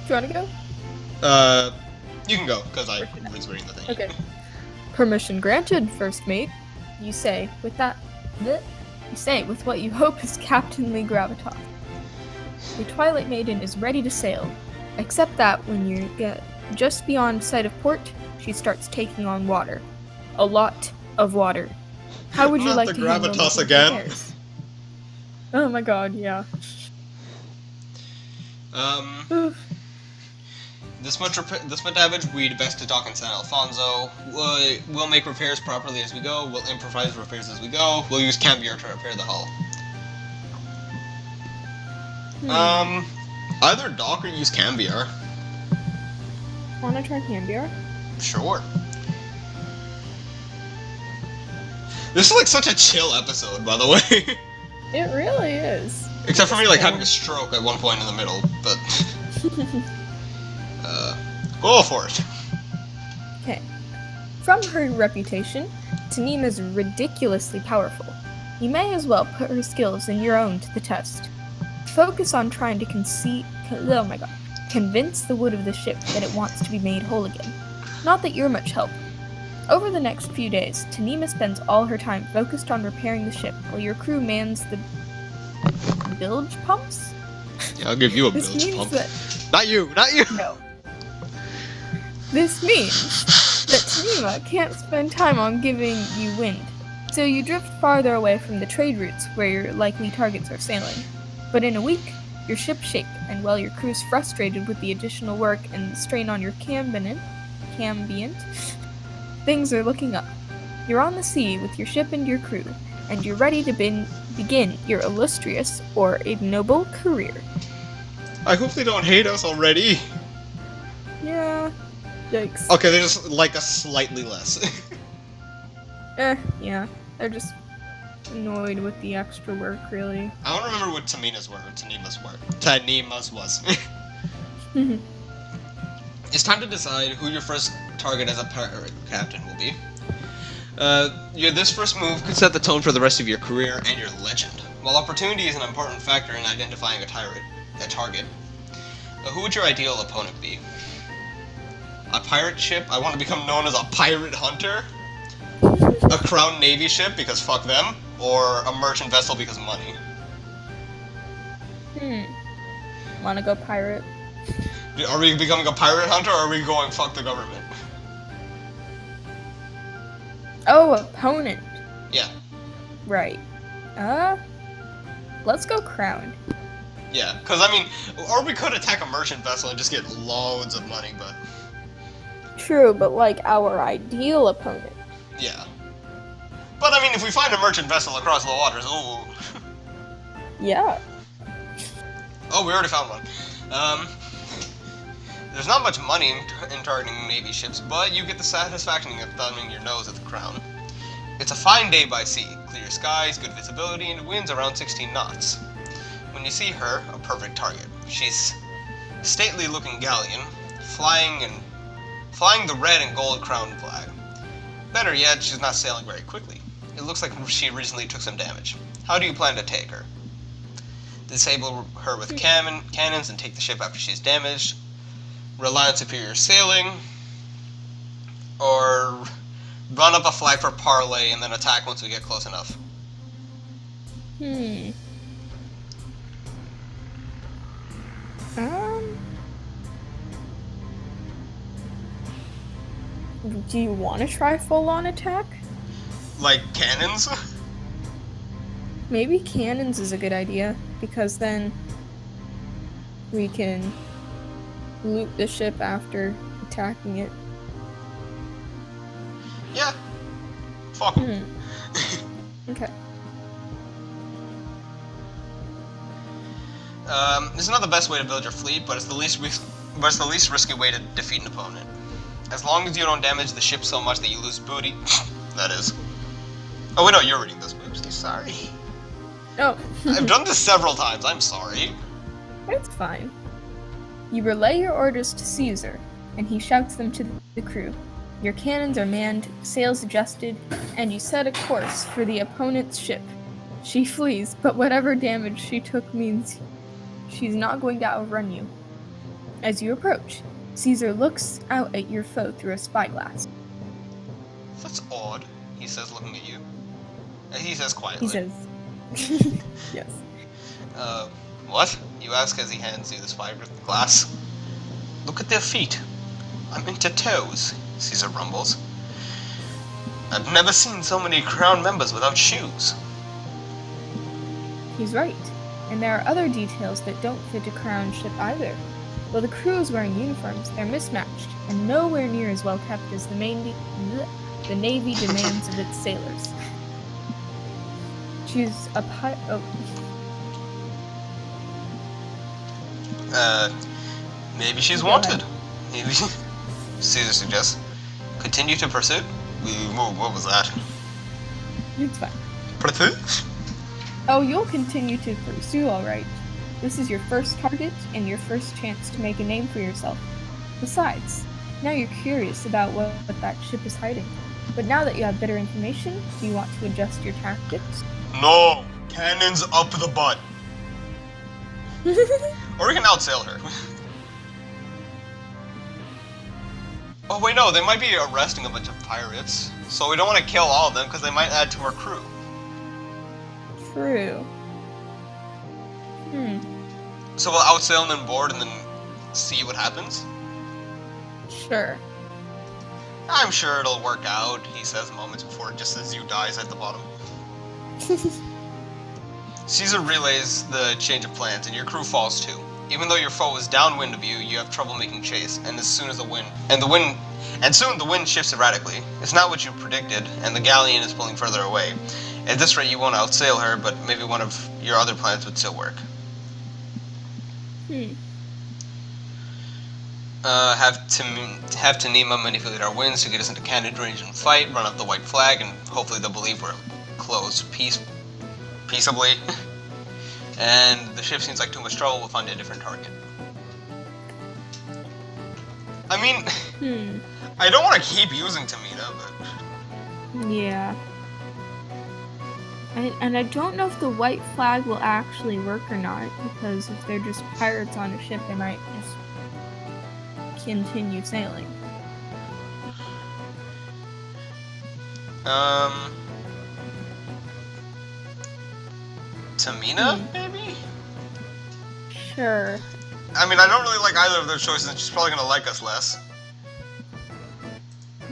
Do you want to go? You can go, because I was reading the thing. Okay. Permission granted, first mate. You say with what you hope is captainly gravitas. The Twilight Maiden is ready to sail, except that when you get just beyond sight of port, she starts taking on water. A lot of water. How would you Not like the to handle gravitas these again. repairs? Oh my god, yeah. Oof. This much damage, we'd best to dock in San Alfonso. We'll make repairs properly as we go. We'll improvise repairs as we go. We'll use Cambiar to repair the hull. Either dock or use Cambiar. Wanna try Cambiar? Sure. This is like such a chill episode, by the way. It really is. Except for me like having a stroke at one point in the middle, but go for it. Okay. From her reputation, Tanima's ridiculously powerful. You may as well put her skills and your own to the test. Focus on trying to convince the wood of the ship that it wants to be made whole again. Not that you're much help. Over the next few days, Tanima spends all her time focused on repairing the ship, while your crew mans the bilge pumps? Yeah, I'll give you a This bilge means pump. that Not you! no. This means that Tanima can't spend time on giving you wind, so you drift farther away from the trade routes where your likely targets are sailing. But in a week, your ship's shape, and while your crew's frustrated with the additional work and the strain on your cambient, things are looking up. You're on the sea with your ship and your crew, and you're ready to begin your illustrious or ignoble career. I hope they don't hate us already. Yeah. Yikes. Okay, they just like us slightly less. Yeah. They're just annoyed with the extra work, really. I don't remember what Tanima's was. It's time to decide who your first target as a pirate captain will be. This first move could set the tone for the rest of your career and your legend. While opportunity is an important factor in identifying a target, who would your ideal opponent be? A pirate ship? I want to become known as a pirate hunter? A Crown Navy ship, because fuck them? Or a merchant vessel, because money? Wanna go pirate? Are we becoming a pirate hunter, or are we going fuck the government? Oh, opponent. Yeah. Right. Let's go crown. Yeah, because I mean, or we could attack a merchant vessel and just get loads of money, but... True, but like our ideal opponent. Yeah. But I mean, if we find a merchant vessel across the waters, ooh. Yeah. Oh, we already found one. There's not much money in targeting Navy ships, but you get the satisfaction of thumbing your nose at the Crown. It's a fine day by sea, clear skies, good visibility, and winds around 16 knots. When you see her, a perfect target. She's a stately-looking galleon, flying the red and gold crown flag. Better yet, she's not sailing very quickly. It looks like she recently took some damage. How do you plan to take her? Disable her with cannons and take the ship after she's damaged. Rely on superior sailing. Or run up a flag for parley and then attack once we get close enough. Do you want to try full-on attack? Like cannons? Maybe cannons is a good idea, because then we can loot the ship after attacking it. Yeah. Fuck 'em. Okay. It's not the best way to build your fleet, but it's the least risky way to defeat an opponent. As long as you don't damage the ship so much that you lose booty, that is. Oh wait, no, you're reading this. Oopsie, sorry. Oh. I've done this several times. I'm sorry. It's fine. You relay your orders to Caesar, and he shouts them to the crew. Your cannons are manned, sails adjusted, and you set a course for the opponent's ship. She flees, but whatever damage she took means she's not going to outrun you. As you approach, Caesar looks out at your foe through a spyglass. That's odd, he says, looking at you. He says quietly. He says, yes. What? You ask as he hands you the spyglass. Look at their feet. I'm into toes, Caesar rumbles. I've never seen so many crown members without shoes. He's right, and there are other details that don't fit a crown ship either. While the crew is wearing uniforms, they're mismatched, and nowhere near as well kept as the Navy demands of its sailors. She's a Maybe she's Go wanted. ahead. Maybe. Caesar suggests. Continue to pursue? What was that? It's fine. Pursue? Oh, you'll continue to pursue, alright. This is your first target, and your first chance to make a name for yourself. Besides, now you're curious about what that ship is hiding. But now that you have better information, do you want to adjust your tactics? No! Cannons up the butt. Or we can outsail her. Oh wait, no, they might be arresting a bunch of pirates. So we don't want to kill all of them, because they might add to our crew. True. So we'll outsail them board and then see what happens? Sure. I'm sure it'll work out, he says moments before just as you dies at the bottom. Caesar relays the change of plans, and your crew falls too. Even though your foe is downwind of you, you have trouble making chase, and soon the wind shifts erratically. It's not what you predicted, and the galleon is pulling further away. At this rate, you won't outsail her, but maybe one of your other plans would still work. Have Tanima manipulate our winds to get us into cannon range and fight, run up the white flag, and hopefully they'll believe we're close peaceably. And the ship seems like too much trouble, we'll find a different target. I mean, I don't want to keep using Tamina, but... Yeah. And I don't know if the white flag will actually work or not, because if they're just pirates on a ship, they might just continue sailing. Tamina, maybe? Sure. I mean, I don't really like either of their choices, and she's probably gonna like us less.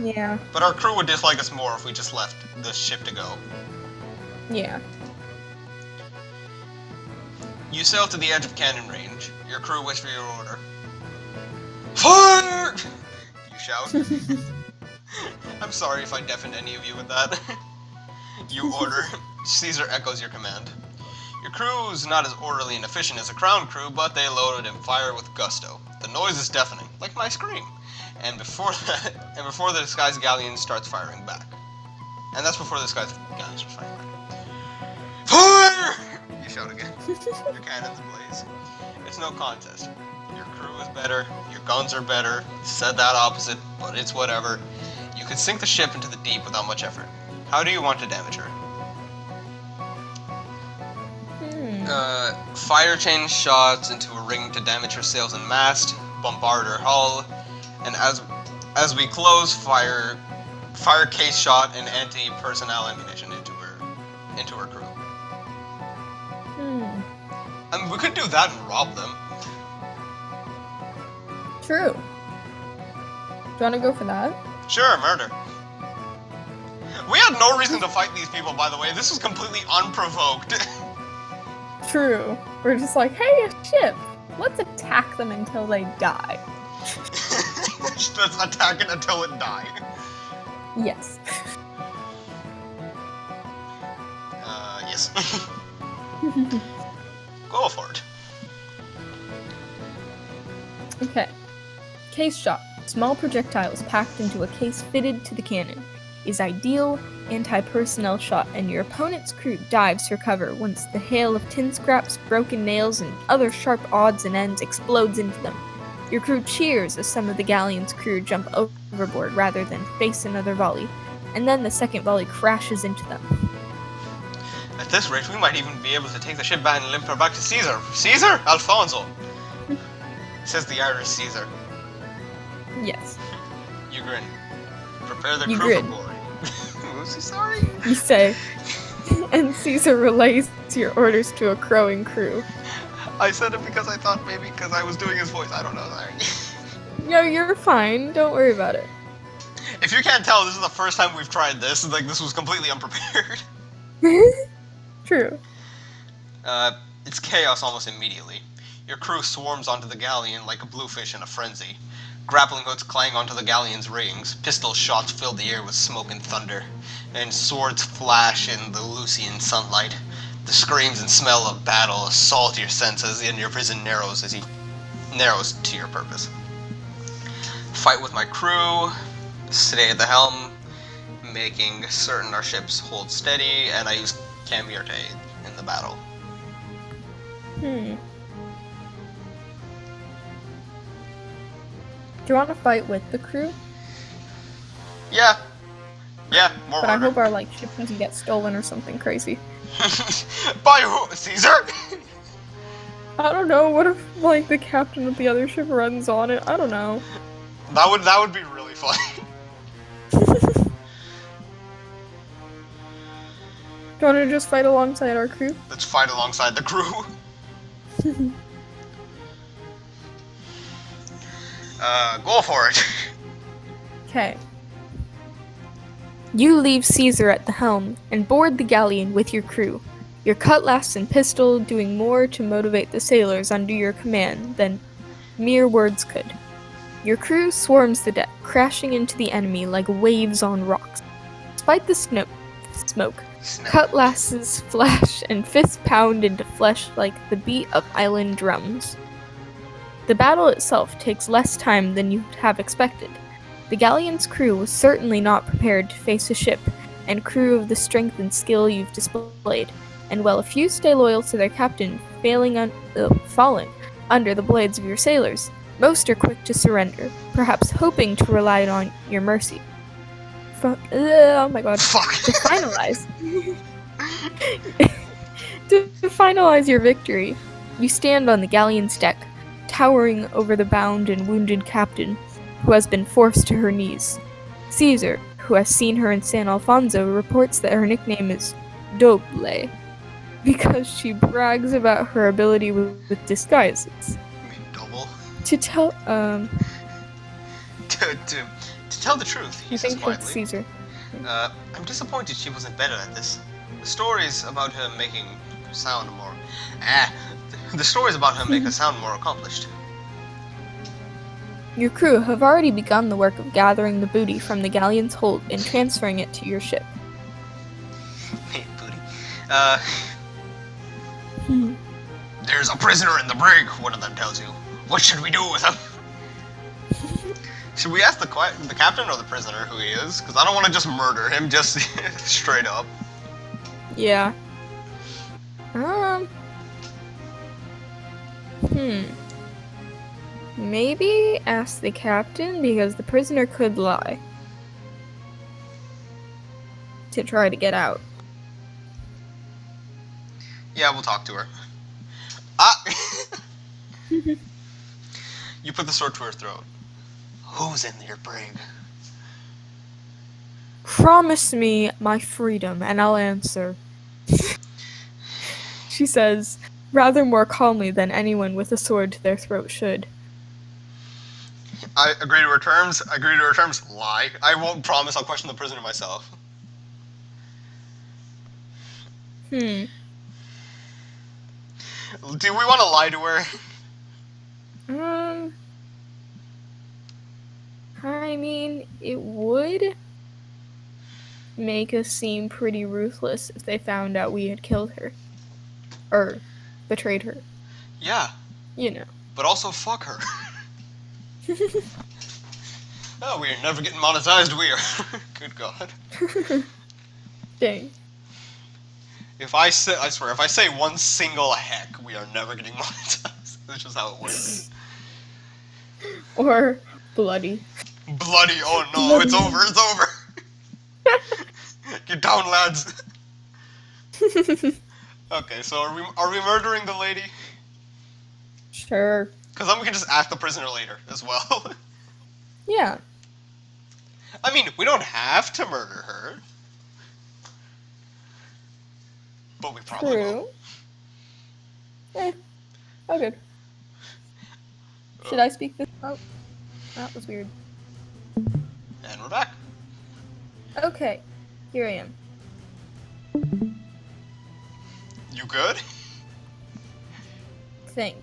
Yeah. But our crew would dislike us more if we just left the ship to go. Yeah. You sail to the edge of cannon range. Your crew waits for your order. Fire! You shout. I'm sorry if I deafened any of you with that. You order. Caesar echoes your command. Your crew is not as orderly and efficient as a crown crew, but they loaded and fire with gusto. The noise is deafening, like my scream. And before the disguised galleon starts firing back. And that's before the disguised galleon starts firing back. Fire! You shout again. Your cannons blaze. It's no contest. Your crew is better, your guns are better. You said that opposite, but it's whatever. You can sink the ship into the deep without much effort. How do you want to damage her? Fire chain shots into a ring to damage her sails and mast, bombard her hull, and as we close, fire case shot and anti-personnel ammunition into her crew. I mean, we could do that and rob them. True. Do you want to go for that? Sure, murder. We had no reason to fight these people, by the way. This was completely unprovoked. True. We're just like, hey, a ship. Let's attack them until they die. Let's attack it until it died. Yes. Yes. Go for it. Okay. Case shot. Small projectiles packed into a case fitted to the cannon. Is ideal anti-personnel shot, and your opponent's crew dives for cover once the hail of tin scraps, broken nails, and other sharp odds and ends explodes into them. Your crew cheers as some of the galleon's crew jump overboard rather than face another volley, and then the second volley crashes into them. At this rate, we might even be able to take the ship back and limp her back to Caesar. Caesar? Alfonso! Says the Irish Caesar. Yes. You grin. Prepare the You crew grin. for glory. Was he sorry? You say, and Caesar relays your orders to a crowing crew. I said it because I thought maybe because I was doing his voice. I don't know. Sorry. No, you're fine. Don't worry about it. If you can't tell, this is the first time we've tried this. Like, this was completely unprepared. True. It's chaos almost immediately. Your crew swarms onto the galleon like a bluefish in a frenzy. Grappling hooks clang onto the galleon's riggings, pistol shots fill the air with smoke and thunder, and swords flash in the Lucian sunlight. The screams and smell of battle assault your senses, and your vision narrows to your purpose. Fight with my crew, stay at the helm, making certain our ships hold steady, and I use Cambier to aid in the battle. Do you want to fight with the crew? Yeah, more But I murder. hope our ship doesn't get stolen or something crazy. By who? Caesar? I don't know. What if the captain of the other ship runs on it? I don't know. That would be really fun. Do you want to just fight alongside our crew? Let's fight alongside the crew. Go for it. Okay. You leave Caesar at the helm and board the galleon with your crew, your cutlass and pistol doing more to motivate the sailors under your command than mere words could. Your crew swarms the deck, crashing into the enemy like waves on rocks. Despite the smoke. Snap. Cutlasses flash and fists pound into flesh like the beat of island drums. The battle itself takes less time than you'd have expected. The galleon's crew was certainly not prepared to face a ship and crew of the strength and skill you've displayed, and while a few stay loyal to their captain, falling under the blades of your sailors, most are quick to surrender, perhaps hoping to rely on your mercy. Oh my god. Fuck. To finalize your victory, you stand on the galleon's deck, towering over the bound and wounded captain, who has been forced to her knees. Caesar, who has seen her in San Alfonso, reports that her nickname is Doble, because she brags about her ability with disguises. You mean double? To tell, To tell the truth, he I says think that's quietly. Caesar. I'm disappointed she wasn't better at this. The stories about her making sound more... The stories about her make her sound more accomplished. Your crew have already begun the work of gathering the booty from the galleon's hold and transferring it to your ship. Hey, booty. There's a prisoner in the brig, one of them tells you. What should we do with him? Should we ask the captain or the prisoner who he is? Because I don't want to just murder him, just straight up. Yeah. Maybe ask the captain, because the prisoner could lie to try to get out. Yeah, we'll talk to her. Ah! You put the sword to her throat. Who's in your brig? Promise me my freedom, and I'll answer. She says, rather more calmly than anyone with a sword to their throat should. I agree to her terms. Lie. I won't promise I'll question the prisoner myself. Do we want to lie to her? I mean, it would make us seem pretty ruthless if they found out we had killed her. Or betrayed her. Yeah. You know. But also fuck her. Oh, we're never getting monetized, we are. Good God. Dang. I swear, if I say one single heck, we are never getting monetized. That's just how it works. Or bloody. Bloody, oh no, it's over. Get down, lads. Okay, so are we murdering the lady? Sure. Because then we can just ask the prisoner later as well. Yeah. I mean, we don't have to murder her. But we probably will. True. Okay. Should I speak this? Oh, that was weird. And we're back. Okay, here I am. You good? Think.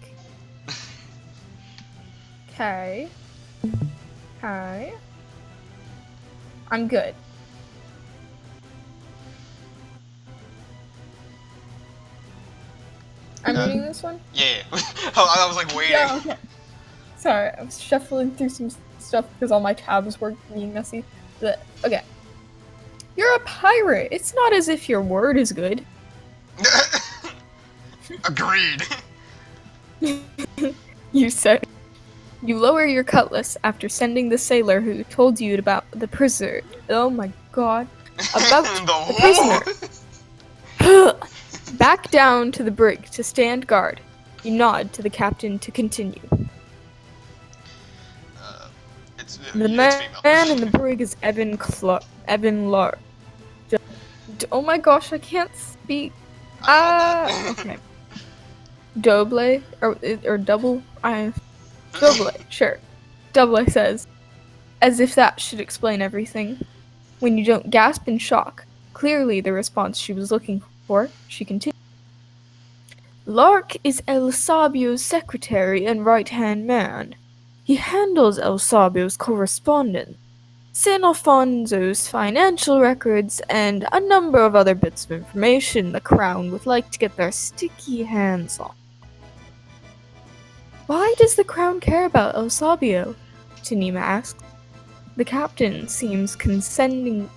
Okay. Hi. I'm good. I'm reading this one? Yeah. I was like waiting. Yeah, okay. Sorry, I was shuffling through some stuff because all my tabs were being messy. But, okay. You're a pirate. It's not as if your word is good. Agreed. You said. You lower your cutlass after sending the sailor who told you about the prisoner. Oh my god. About the prisoner. Back down to the brig to stand guard. You nod to the captain to continue. The man in the brig is Evan Lark. Oh my gosh, I can't speak. Okay. Doble or double. Doble, sure. Doble says, as if that should explain everything. When you don't gasp in shock, clearly the response she was looking for, she continued. Lark is El Sabio's secretary and right-hand man. He handles El Sabio's correspondence. San Alfonso's financial records, and a number of other bits of information the Crown would like to get their sticky hands on. Why does the Crown care about El Sabio? Tanima asks. The captain seems condescendingly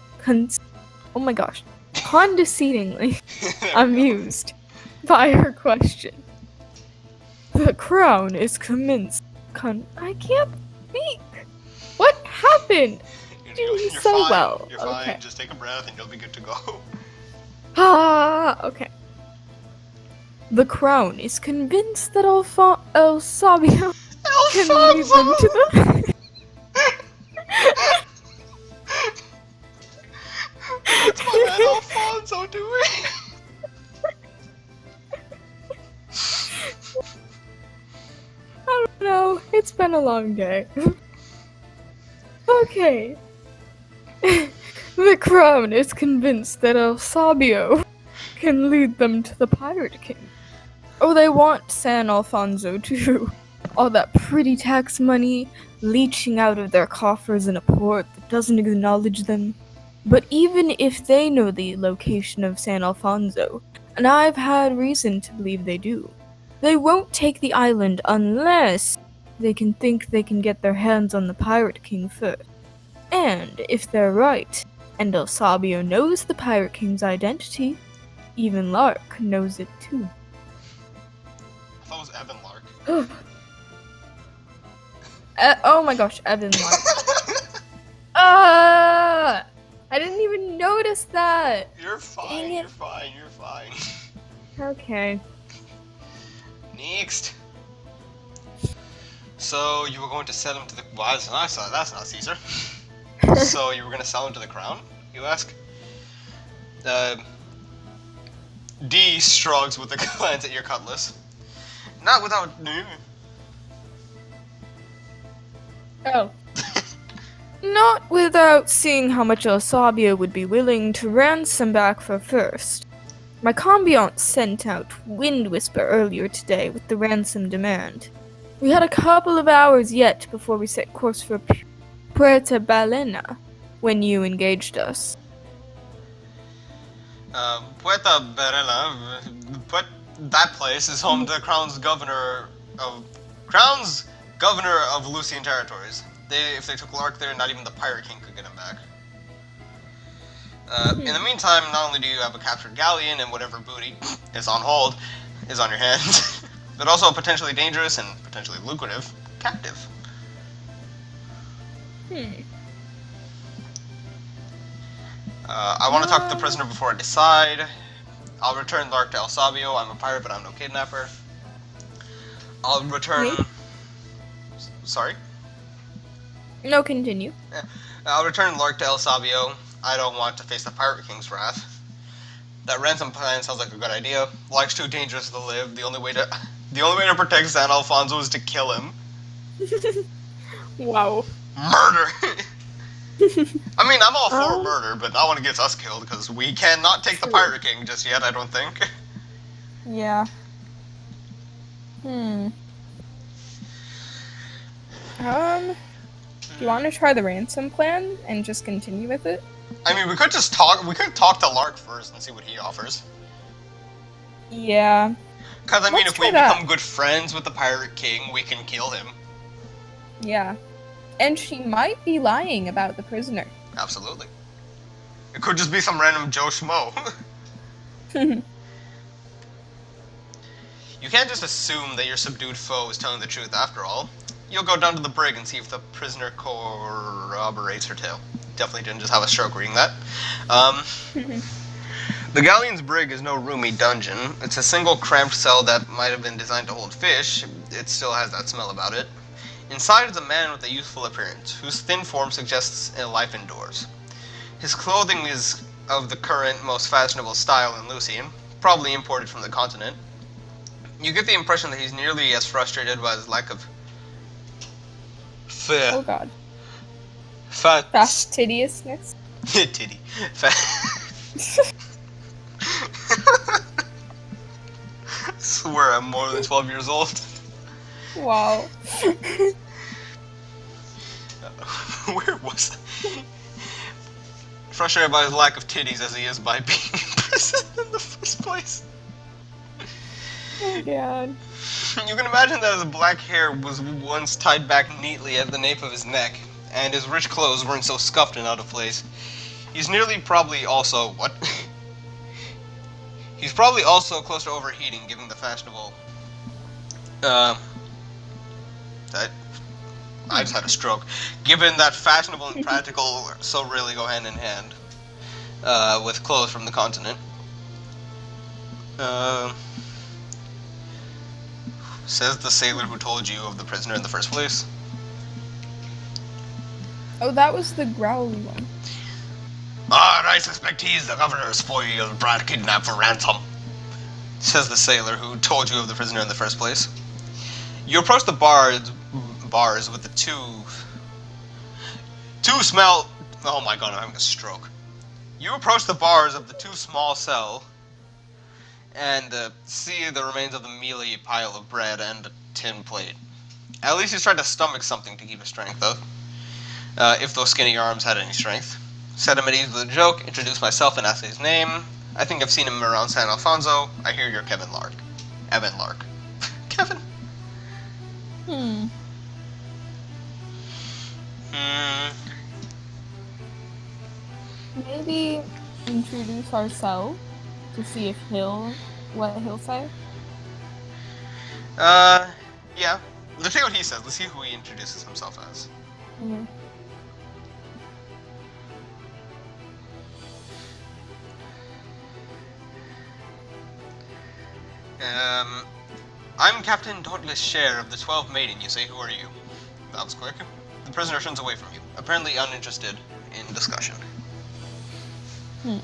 amused by her question. The Crown is convinced. I can't speak. What happened? Doing so fine. well. You're fine. Okay. Just take a breath and you'll be good to go. Okay. The Crown is convinced that El Sabio can lead them to the. What's my man Alfonso doing? I don't know. It's been a long day. Okay. The Crown is convinced that El Sabio can lead them to the Pirate King. Oh, they want San Alfonso too. All that pretty tax money leeching out of their coffers in a port that doesn't acknowledge them. But even if they know the location of San Alfonso, and I've had reason to believe they do, they won't take the island unless they can think they can get their hands on the Pirate King first. And if they're right, and El Sabio knows the Pirate King's identity, even Lark knows it too. I thought it was Evan Lark. Oh my gosh, Evan Lark. I didn't even notice that. You're Dang fine, it. you're fine, you're fine. Okay. Next. So you were going to sell him to the. Well, that's not Caesar. So you were going to sell him to the Crown? You ask. D shrugs with a glance at your cutlass. Not without. Oh. Not without seeing how much El Sabio would be willing to ransom back for first. My combient sent out Wind Whisper earlier today with the ransom demand. We had a couple of hours yet before we set course for Puerto Balena when you engaged us. Puerto Barela, but that place is home to the Crown's governor of Lucian territories. If they took Lark there, not even the Pirate King could get him back. In the meantime, not only do you have a captured galleon and whatever booty is on hold is on your hands, but also a potentially dangerous and potentially lucrative captive. I want to talk to the prisoner before I decide. I'll return Lark to El Sabio. I'm a pirate, but I'm no kidnapper. I'll return... Me? Sorry? No, continue. I'll return Lark to El Sabio. I don't want to face the Pirate King's wrath. That ransom plan sounds like a good idea. Lark's too dangerous to live. The only way to protect San Alfonso is to kill him. Wow. Murder! I mean, I'm all for murder, but not when it gets us killed, because we cannot take the Pirate King just yet, I don't think. Yeah. Do you want to try the ransom plan and just continue with it? I mean, we could talk to Lark first and see what he offers. Yeah. Because, I mean, Let's if we try that. become good friends with the Pirate King, we can kill him. Yeah. And she might be lying about the prisoner. Absolutely. It could just be some random Joe Schmo. You can't just assume that your subdued foe is telling the truth after all. You'll go down to the brig and see if the prisoner corroborates her tale. Definitely didn't just have a stroke reading that. The galleon's brig is no roomy dungeon. It's a single cramped cell that might have been designed to hold fish. It still has that smell about it. Inside is a man with a youthful appearance, whose thin form suggests a life indoors. His clothing is of the current, most fashionable style in Lucian, probably imported from the continent. You get the impression that he's nearly as frustrated by his lack of Oh god. fat Fastidiousness. titty. I swear I'm more than 12 years old. Wow. Where was I? Frustrated by his lack of titties as he is by being in prison in the first place. Oh god. You can imagine that his black hair was once tied back neatly at the nape of his neck, and his rich clothes weren't so scuffed and out of place. He's nearly probably also what? He's probably also close to overheating, given the fashionable. That I just had a stroke. Given that fashionable and practical so rarely go hand in hand, with clothes from the continent. Says the sailor who told you of the prisoner in the first place. Oh, that was the growly one. I suspect he's the governor's spoiled brat kidnapped for ransom. Says the sailor who told you of the prisoner in the first place. You approach the bars with the two smell. Oh my god, I'm having a stroke. You approach the bars of the two small cell and see the remains of the mealy pile of bread and a tin plate. At least he's tried to stomach something to keep his strength up. If those skinny arms had any strength. Set him at ease with a joke, introduce myself and ask his name. I think I've seen him around San Alfonso. I hear you're Kevin Lark. Evan Lark. Kevin? Maybe introduce ourselves to see if what he'll say. Yeah. Let's see what he says. Let's see who he introduces himself as. Yeah. I'm Captain Dauntless Share of the 12 Maiden, you say. Who are you? That was quick. The prisoner turns away from you, apparently uninterested in discussion. Do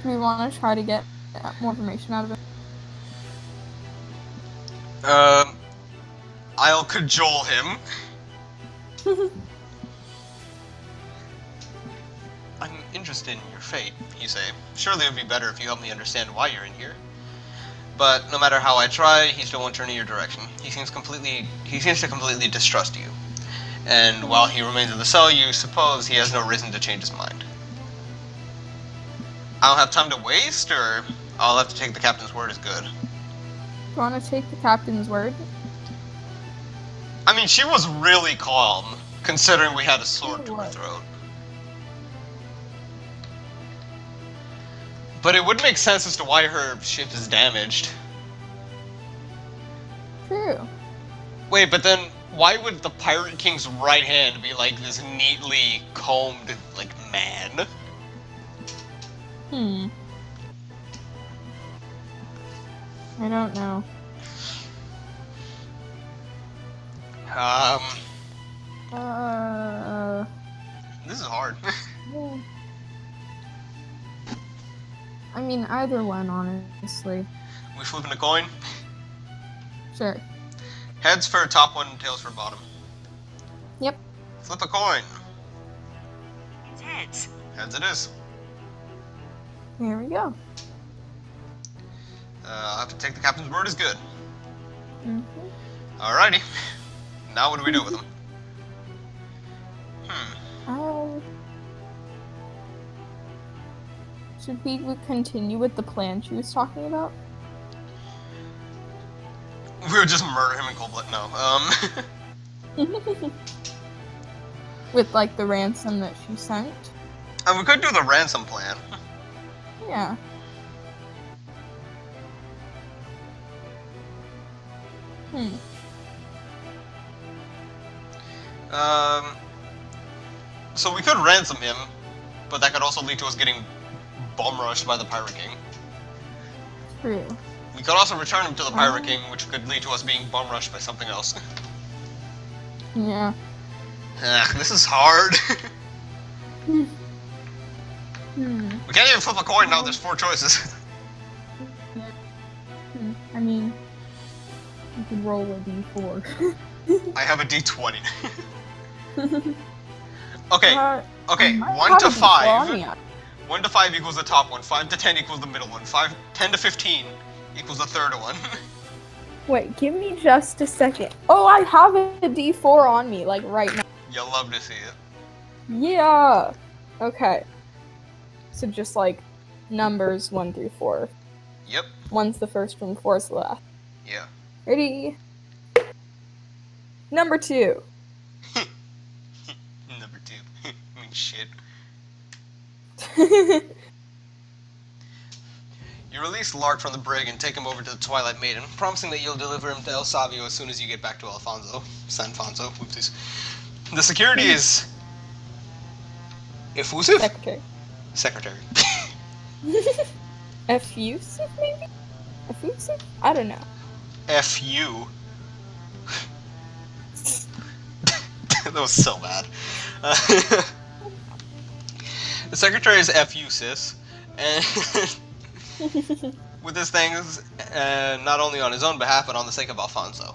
we want to try to get more information out of it? I'll cajole him. I'm interested in your fate, you say. Surely it would be better if you help me understand why you're in here. But no matter how I try, he still won't turn in your direction. He seems to completely distrust you. And while he remains in the cell, you suppose he has no reason to change his mind. I don't have time to waste, or I'll have to take the captain's word as good? Do you want to take the captain's word? I mean, she was really calm, considering we had a sword to her throat. But it would make sense as to why her ship is damaged. True. Wait, but then why would the Pirate King's right hand be like this neatly combed, like, man? I don't know. This is hard. Yeah. I mean, either one, honestly. We flipping a coin? Sure. Heads for top one, tails for bottom. Yep. Flip a coin. It's heads. Heads it is. Here we go. I'll have to take the captain's word as good. Mm-hmm. Alrighty. Now what do we do with him? Should we continue with the plan she was talking about? We would just murder him in cold blood. No. With, like, the ransom that she sent? And we could do the ransom plan. Yeah. So we could ransom him, but that could also lead to us getting bum rushed by the Pirate King. True. We could also return him to the Pirate King, which could lead to us being bum rushed by something else. Yeah. This is hard. Hmm. We can't even flip a coin now, there's 4 choices. I mean, you could roll a d4. I have a d20. Okay, okay, I 1 have to a 5. d20. 1 to 5 equals the top one, 5 to 10 equals the middle one, 10 to 15 equals the third one. Wait, give me just a second. Oh, I have a D4 on me, like right now. You'll love to see it. Yeah. Okay. So just like numbers 1 through 4. Yep. 1's the first one, 4's the last. Yeah. Ready? Number 2. Number 2. I mean, shit. You release Lark from the brig and take him over to the Twilight Maiden, promising that you'll deliver him to El Savio as soon as you get back to San Fonso. Whoopsies. The security is effusive? Secretary. Secretary. Effusive, maybe? Effusive? I don't know. F-U. That was so bad. The secretary is F-U, sis. And with his things, not only on his own behalf, but on the sake of Alfonso.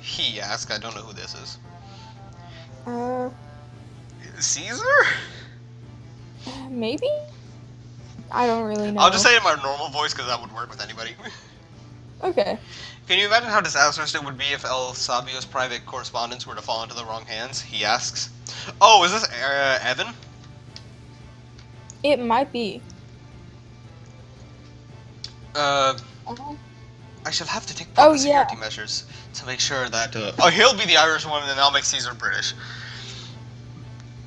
He asked, I don't know who this is. Caesar? Maybe? I don't really know. I'll just say it in my normal voice because that would work with anybody. Okay. Can you imagine how disastrous it would be if El Sabio's private correspondence were to fall into the wrong hands? He asks. Oh, is this Evan? It might be. I shall have to take Oh, proper security measures to make sure that. Oh, he'll be the Irish one, and then I'll make Caesar British.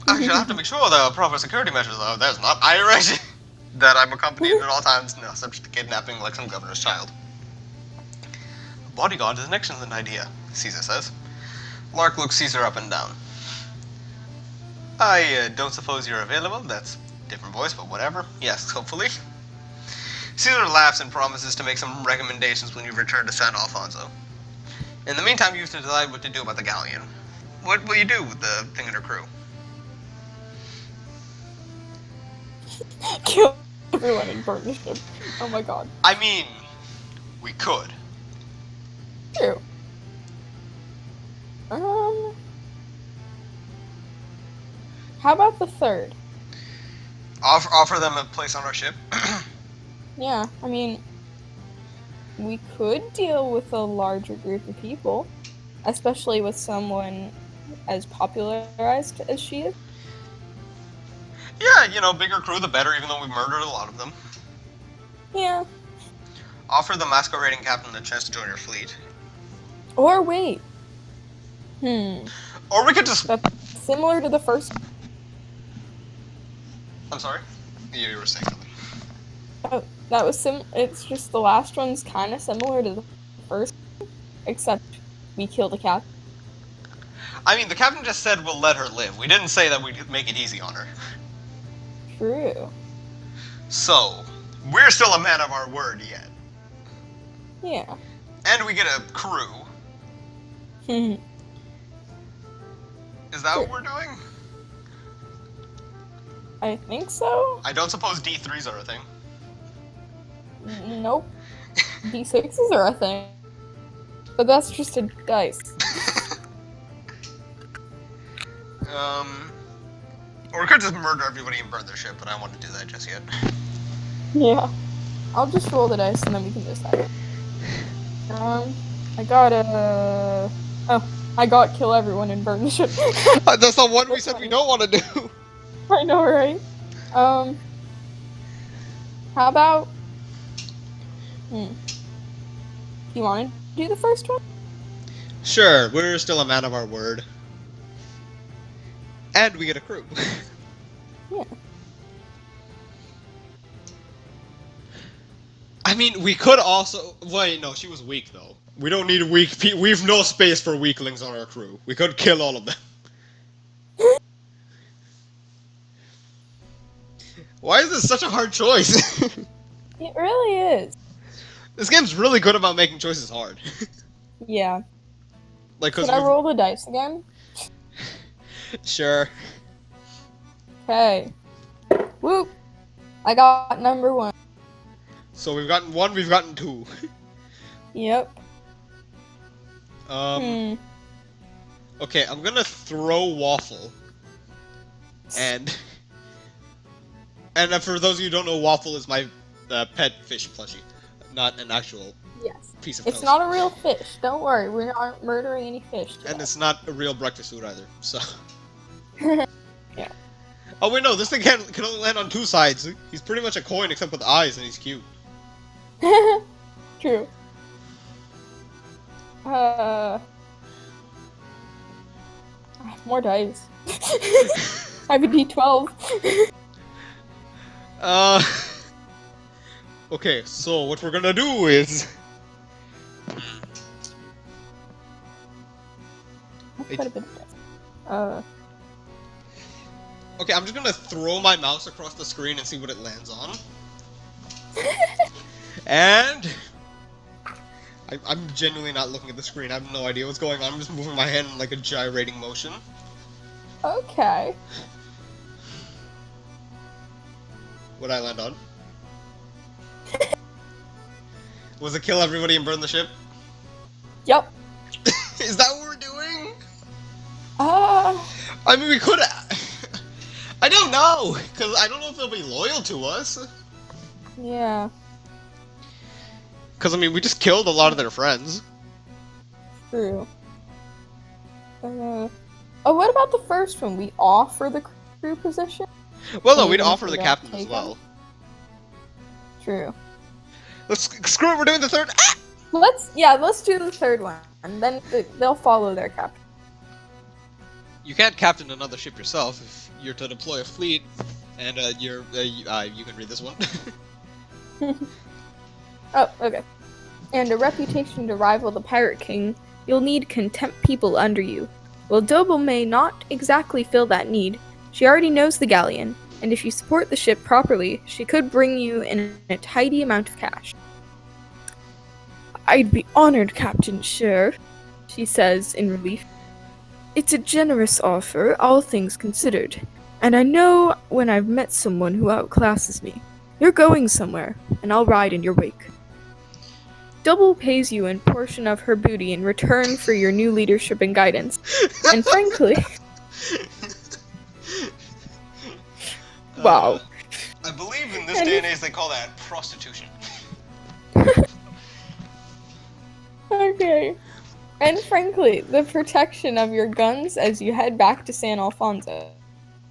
I shall have to make sure the proper security measures, though. There's not Irish. That I'm accompanied at all times, no, subject to kidnapping like some governor's child. A bodyguard is an excellent idea, Caesar says. Lark looks Caesar up and down. I don't suppose you're available. That's a different voice, but whatever. Yes, hopefully. Caesar laughs and promises to make some recommendations when you return to San Alfonso. In the meantime, you have to decide what to do about the galleon. What will you do with the thing and her crew? Kill everyone and burn the ship. Oh my god. I mean, we could. True. How about the third? Offer them a place on our ship? Yeah, I mean, we could deal with a larger group of people, especially with someone as popularized as she is. Yeah, you know, bigger crew the better, even though we murdered a lot of them. Yeah. Offer the masquerading captain a chance to join your fleet. Or wait. Or we could just... That's similar to the first. I'm sorry? You were saying something. Oh, that was it's just the last one's kind of similar to the first, except we killed the captain. I mean, the captain just said we'll let her live. We didn't say that we'd make it easy on her. True. So, we're still a man of our word yet. Yeah. And we get a crew. Is that what we're doing? I think so. I don't suppose D3s are a thing. Nope. D6s are a thing. But that's just a dice. Or we could just murder everybody and burn their ship, but I don't want to do that just yet. Yeah. I'll just roll the dice and then we can decide. I got I got kill everyone and burn the ship. That's the one we said we don't want to do. I know, right? How about... You want to do the first one? Sure, we're still a man of our word. And we get a crew. Yeah. I mean, we could also... Wait, no, she was weak, though. We don't need weak people. We've no space for weaklings on our crew. We could kill all of them. Why is this such a hard choice? It really is. This game's really good about making choices hard. Yeah. Like, cause Can I roll the dice again? Sure. Okay. Whoop! I got number 1. So we've gotten 1, we've gotten 2. Yep. Okay, I'm gonna throw Waffle. And for those of you who don't know, Waffle is my pet fish plushie, not an actual Yes. piece of It's toast. not a real fish. Don't worry, we aren't murdering any fish today. And it's not a real breakfast food either. So. Yeah. Oh wait, no, this thing can only land on two sides. He's pretty much a coin except with eyes, and he's cute. True. More dice. I have a D12. Okay, so what we're gonna do is. That's quite a bit of dice. Okay, I'm just gonna throw my mouse across the screen and see what it lands on. And I'm genuinely not looking at the screen. I have no idea what's going on. I'm just moving my hand in like a gyrating motion. Okay. What'd I land on? Was it kill everybody and burn the ship? Yep. Is that what we're doing? Uh, I mean, we could. I don't know, cause I don't know if they'll be loyal to us. yeah. Cause I mean, we just killed a lot of their friends. True. Oh, what about the first one? We offer the crew position? Well, no, Maybe we'd we offer the don't captain as take well. True. Let's screw it. We're doing the third. Ah! Let's do the third one, and then they'll follow their captain. You can't captain another ship yourself if you're to deploy a fleet, and you can read this one. Oh, okay. And a reputation to rival the Pirate King, you'll need contempt people under you. Well, Doble may not exactly fill that need. She already knows the galleon, and if you support the ship properly, she could bring you in a tidy amount of cash. I'd be honored, Captain Sher, she says in relief. It's a generous offer, all things considered, and I know when I've met someone who outclasses me. You're going somewhere, and I'll ride in your wake. Double pays you a portion of her booty in return for your new leadership and guidance. And frankly... Wow. I believe in this day and age they call that prostitution. Okay. And frankly, the protection of your guns as you head back to San Alfonso.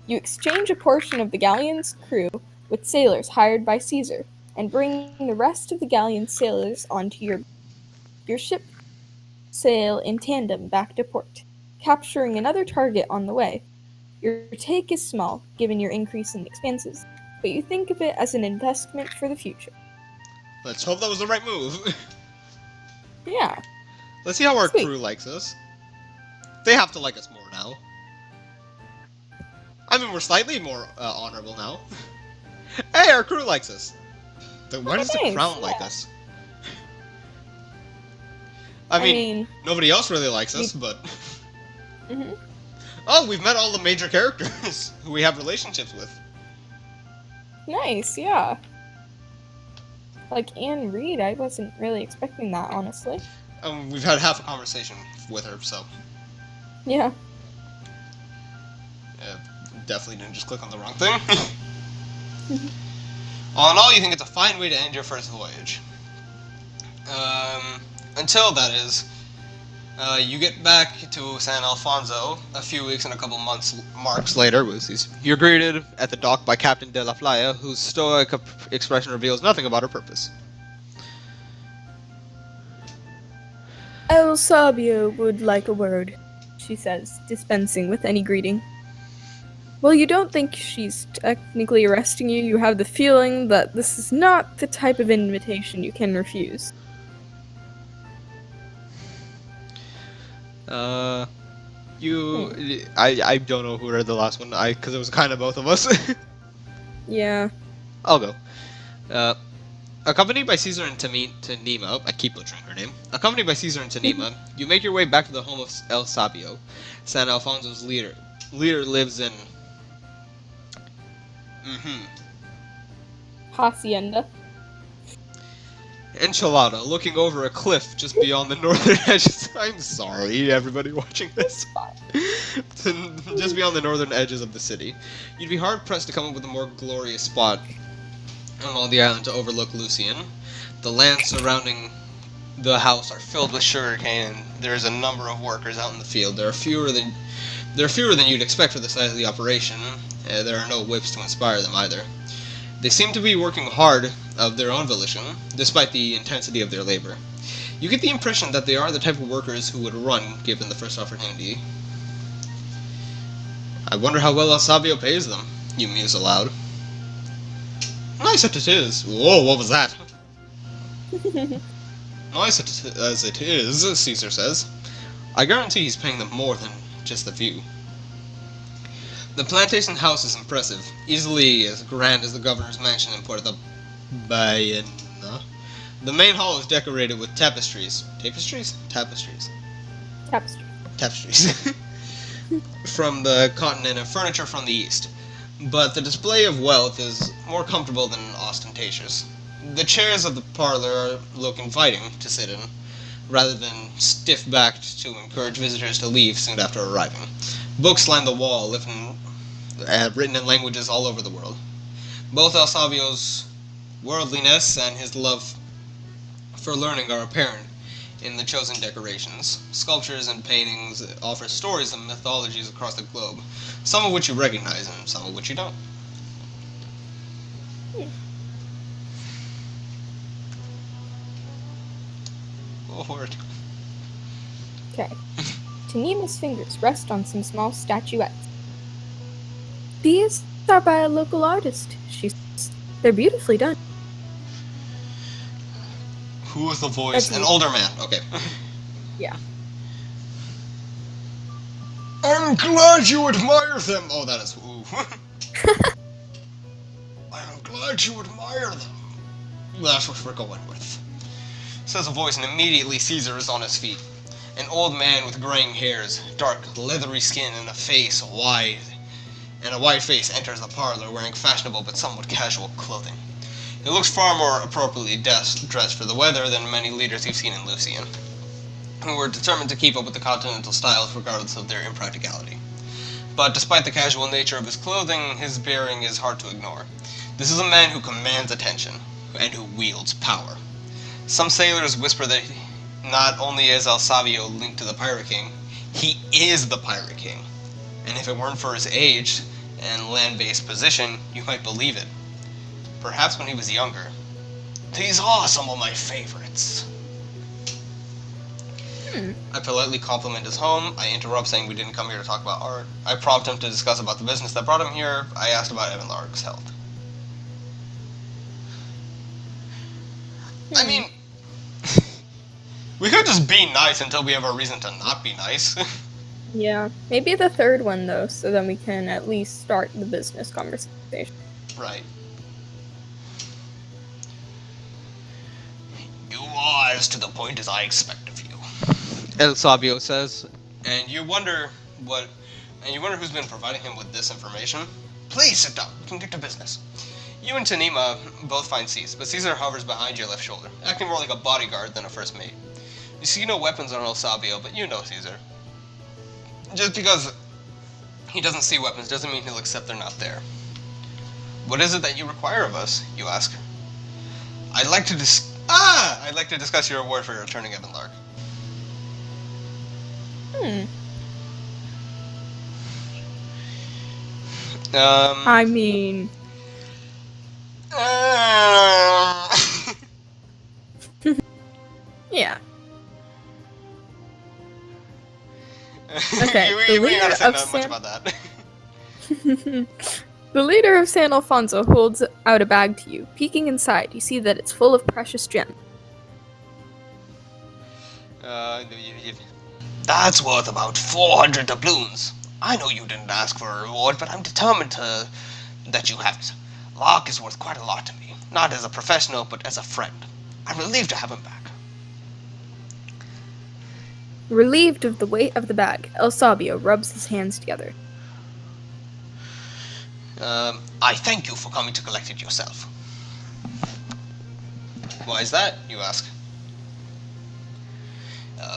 You exchange a portion of the galleon's crew with sailors hired by Caesar, and bring the rest of the galleon's sailors onto your ship. Sail in tandem back to port, capturing another target on the way. Your take is small, given your increase in expenses, but you think of it as an investment for the future. Let's hope that was the right move. Yeah. Let's see how our Sweet. crew likes us. They have to like us more now. I mean, we're slightly more honorable now. Hey, our crew likes us. Then why does the Nice, crown like yeah. us? I mean, nobody else really likes us, but... Mhm. Oh, we've met all the major characters who we have relationships with. Nice, yeah. Like Anne Reed, I wasn't really expecting that, honestly. We've had half a conversation with her, so... Yeah. Definitely didn't just click on the wrong thing. All in all, you think it's a fine way to end your first voyage. Until that is, you get back to San Alfonso a few weeks and a couple months marks later. You're greeted at the dock by Captain de la Playa, whose stoic expression reveals nothing about her purpose. El Sabio would like a word, she says, dispensing with any greeting. Well, you don't think she's technically arresting you. You have the feeling that this is not the type of invitation you can refuse. I don't know who read the last one, because it was kind of both of us. Yeah. I'll go. Accompanied by Caesar and Tanima, I keep butchering her name. Accompanied by Caesar and Tanima, you make your way back to the home of El Sabio, San Alfonso's leader. Leader lives in... Hacienda. Enchilada, looking over a cliff just beyond the northern edges. I'm sorry, everybody watching this. Just beyond the northern edges of the city. You'd be hard pressed to come up with a more glorious spot on the island to overlook Lucian. The lands surrounding the house are filled with sugarcane, and there's a number of workers out in the field. There are fewer than you'd expect for the size of the operation. There are no whips to inspire them either. They seem to be working hard of their own volition, despite the intensity of their labor. You get the impression that they are the type of workers who would run given the first opportunity. I wonder how well El Sabio pays them, you muse aloud. Nice as it is. Whoa, what was that? Nice as it is, Caesar says. I guarantee he's paying them more than just the view. The plantation house is impressive, easily as grand as the governor's mansion in Puerto Baena. The main hall is decorated with tapestries. Tapestries? Tapestries. Tapestry. Tapestries. From the continent and furniture from the east. But the display of wealth is more comfortable than ostentatious. The chairs of the parlor look inviting to sit in, rather than stiff-backed to encourage visitors to leave soon after arriving. Books line the wall, written in languages all over the world. Both El Sabio's worldliness and his love for learning are apparent in the chosen decorations. Sculptures and paintings offer stories and mythologies across the globe, some of which you recognize and some of which you don't. Lord. Okay. Tanima's fingers rest on some small statuettes. These are by a local artist, she says. They're beautifully done. Who is the voice? That's An me. older man. Okay. Yeah. I'm glad you admire them. Oh, that is. Ooh. I'm glad you admire them. That's what we're going with. Says a voice, and immediately Caesar is on his feet. An old man with graying hairs, dark, leathery skin, and a wide face enters the parlor wearing fashionable but somewhat casual clothing. He looks far more appropriately dressed for the weather than many leaders you've seen in Lucian, who were determined to keep up with the continental styles regardless of their impracticality. But despite the casual nature of his clothing, his bearing is hard to ignore. This is a man who commands attention, and who wields power. Some sailors whisper that not only is El Sabio linked to the Pirate King, he is the Pirate King. And if it weren't for his age and land-based position, you might believe it. Perhaps when he was younger. These are some of my favorites. I politely compliment his home. I interrupt saying we didn't come here to talk about art. I prompt him to discuss about the business that brought him here. I asked about Evan Larg's health. I mean, we could just be nice until we have a reason to not be nice. Yeah. Maybe the third one, though, so then we can at least start the business conversation. Right. You are as to the point as I expect of you, El Sabio says. And you wonder who's been providing him with this information? Please sit down, we can get to business. You and Tanima both find Caesar, but Caesar hovers behind your left shoulder, acting more like a bodyguard than a first mate. You see no weapons on El Sabio, but you know Caesar. Just because he doesn't see weapons doesn't mean he'll accept they're not there. What is it that you require of us, you ask? I'd like to discuss your reward for returning Evan Larg. I mean... Yeah. Okay, you ain't gotta say that much about that. The leader of San Alfonso holds out a bag to you. Peeking inside, you see that it's full of precious gems. That's worth about 400 doubloons. I know you didn't ask for a reward, but I'm determined that you have it. Lark is worth quite a lot to me, not as a professional, but as a friend. I'm relieved to have him back. Relieved of the weight of the bag, El Sabio rubs his hands together. I thank you for coming to collect it yourself. Why is that, you ask?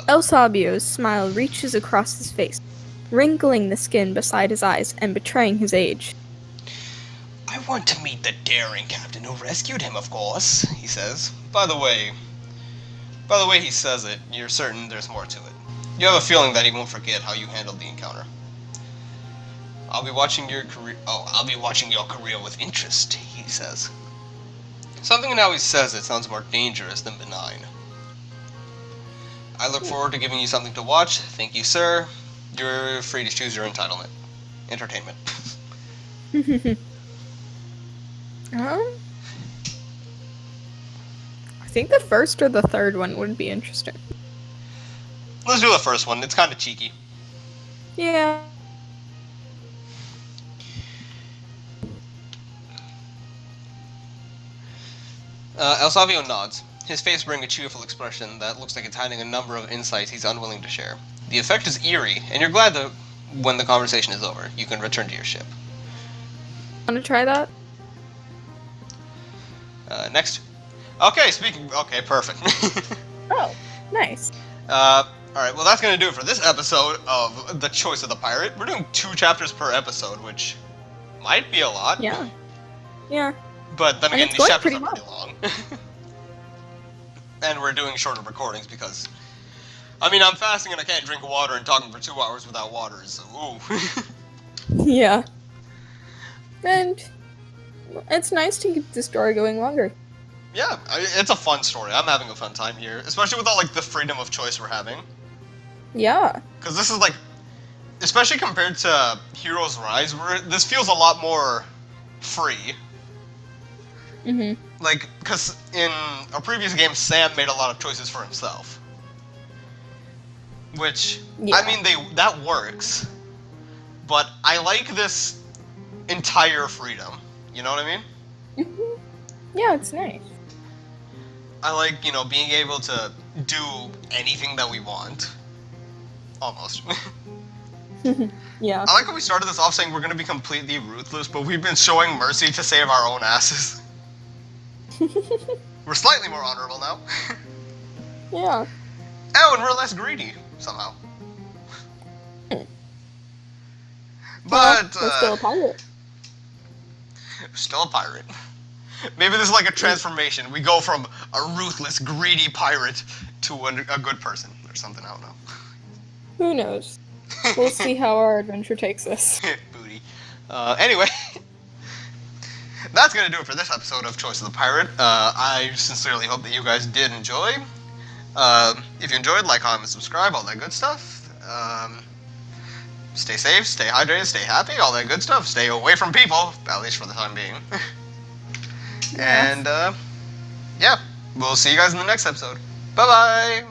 El Sabio's smile reaches across his face, wrinkling the skin beside his eyes and betraying his age. I want to meet the daring captain who rescued him, of course, he says. By the way he says it, you're certain there's more to it. You have a feeling that he won't forget how you handled the encounter. I'll be watching your career with interest, he says. Something in how he says it sounds more dangerous than benign. I look forward to giving you something to watch. Thank you, sir. You're free to choose your entertainment. I think the first or the third one would be interesting. Let's do the first one. It's kind of cheeky. Yeah. El Savio nods. His face wearing a cheerful expression that looks like it's hiding a number of insights he's unwilling to share. The effect is eerie, and you're glad that when the conversation is over, you can return to your ship. Want to try that? Next. Okay, perfect. Oh, nice. Alright, well that's gonna do it for this episode of The Choice of the Pirate. We're doing 2 chapters per episode, which might be a lot. Yeah. Yeah. But then And again, it's these going chapters pretty are pretty long. And we're doing shorter recordings because... I mean, I'm fasting and I can't drink water and talking for 2 hours without water, so ooh. Yeah. And it's nice to keep the story going longer. Yeah, it's a fun story. I'm having a fun time here, especially with all, like, the freedom of choice we're having. Yeah. Because this is, like... Especially compared to Heroes Rise, where this feels a lot more free. Mhm. Like, because in a previous game, Sam made a lot of choices for himself. Which, Yeah. I mean, that works. But I like this entire freedom. You know what I mean? Mhm. Yeah, it's nice. I like, being able to do anything that we want. Almost. Yeah. I like how we started this off saying we're gonna be completely ruthless, but we've been showing mercy to save our own asses. We're slightly more honorable now. Yeah. Oh, and we're less greedy, somehow. But, We're still a pirate. still a pirate. Maybe this is like a transformation. We go from a ruthless, greedy pirate to a good person, or something, I don't know. Who knows? We'll see how our adventure takes us. Booty. Anyway, that's gonna do it for this episode of Choice of the Pirate. I sincerely hope that you guys did enjoy. If you enjoyed, like, comment, subscribe, all that good stuff. Stay safe, stay hydrated, stay happy, all that good stuff. Stay away from people, at least for the time being. And, yeah, we'll see you guys in the next episode. Bye-bye!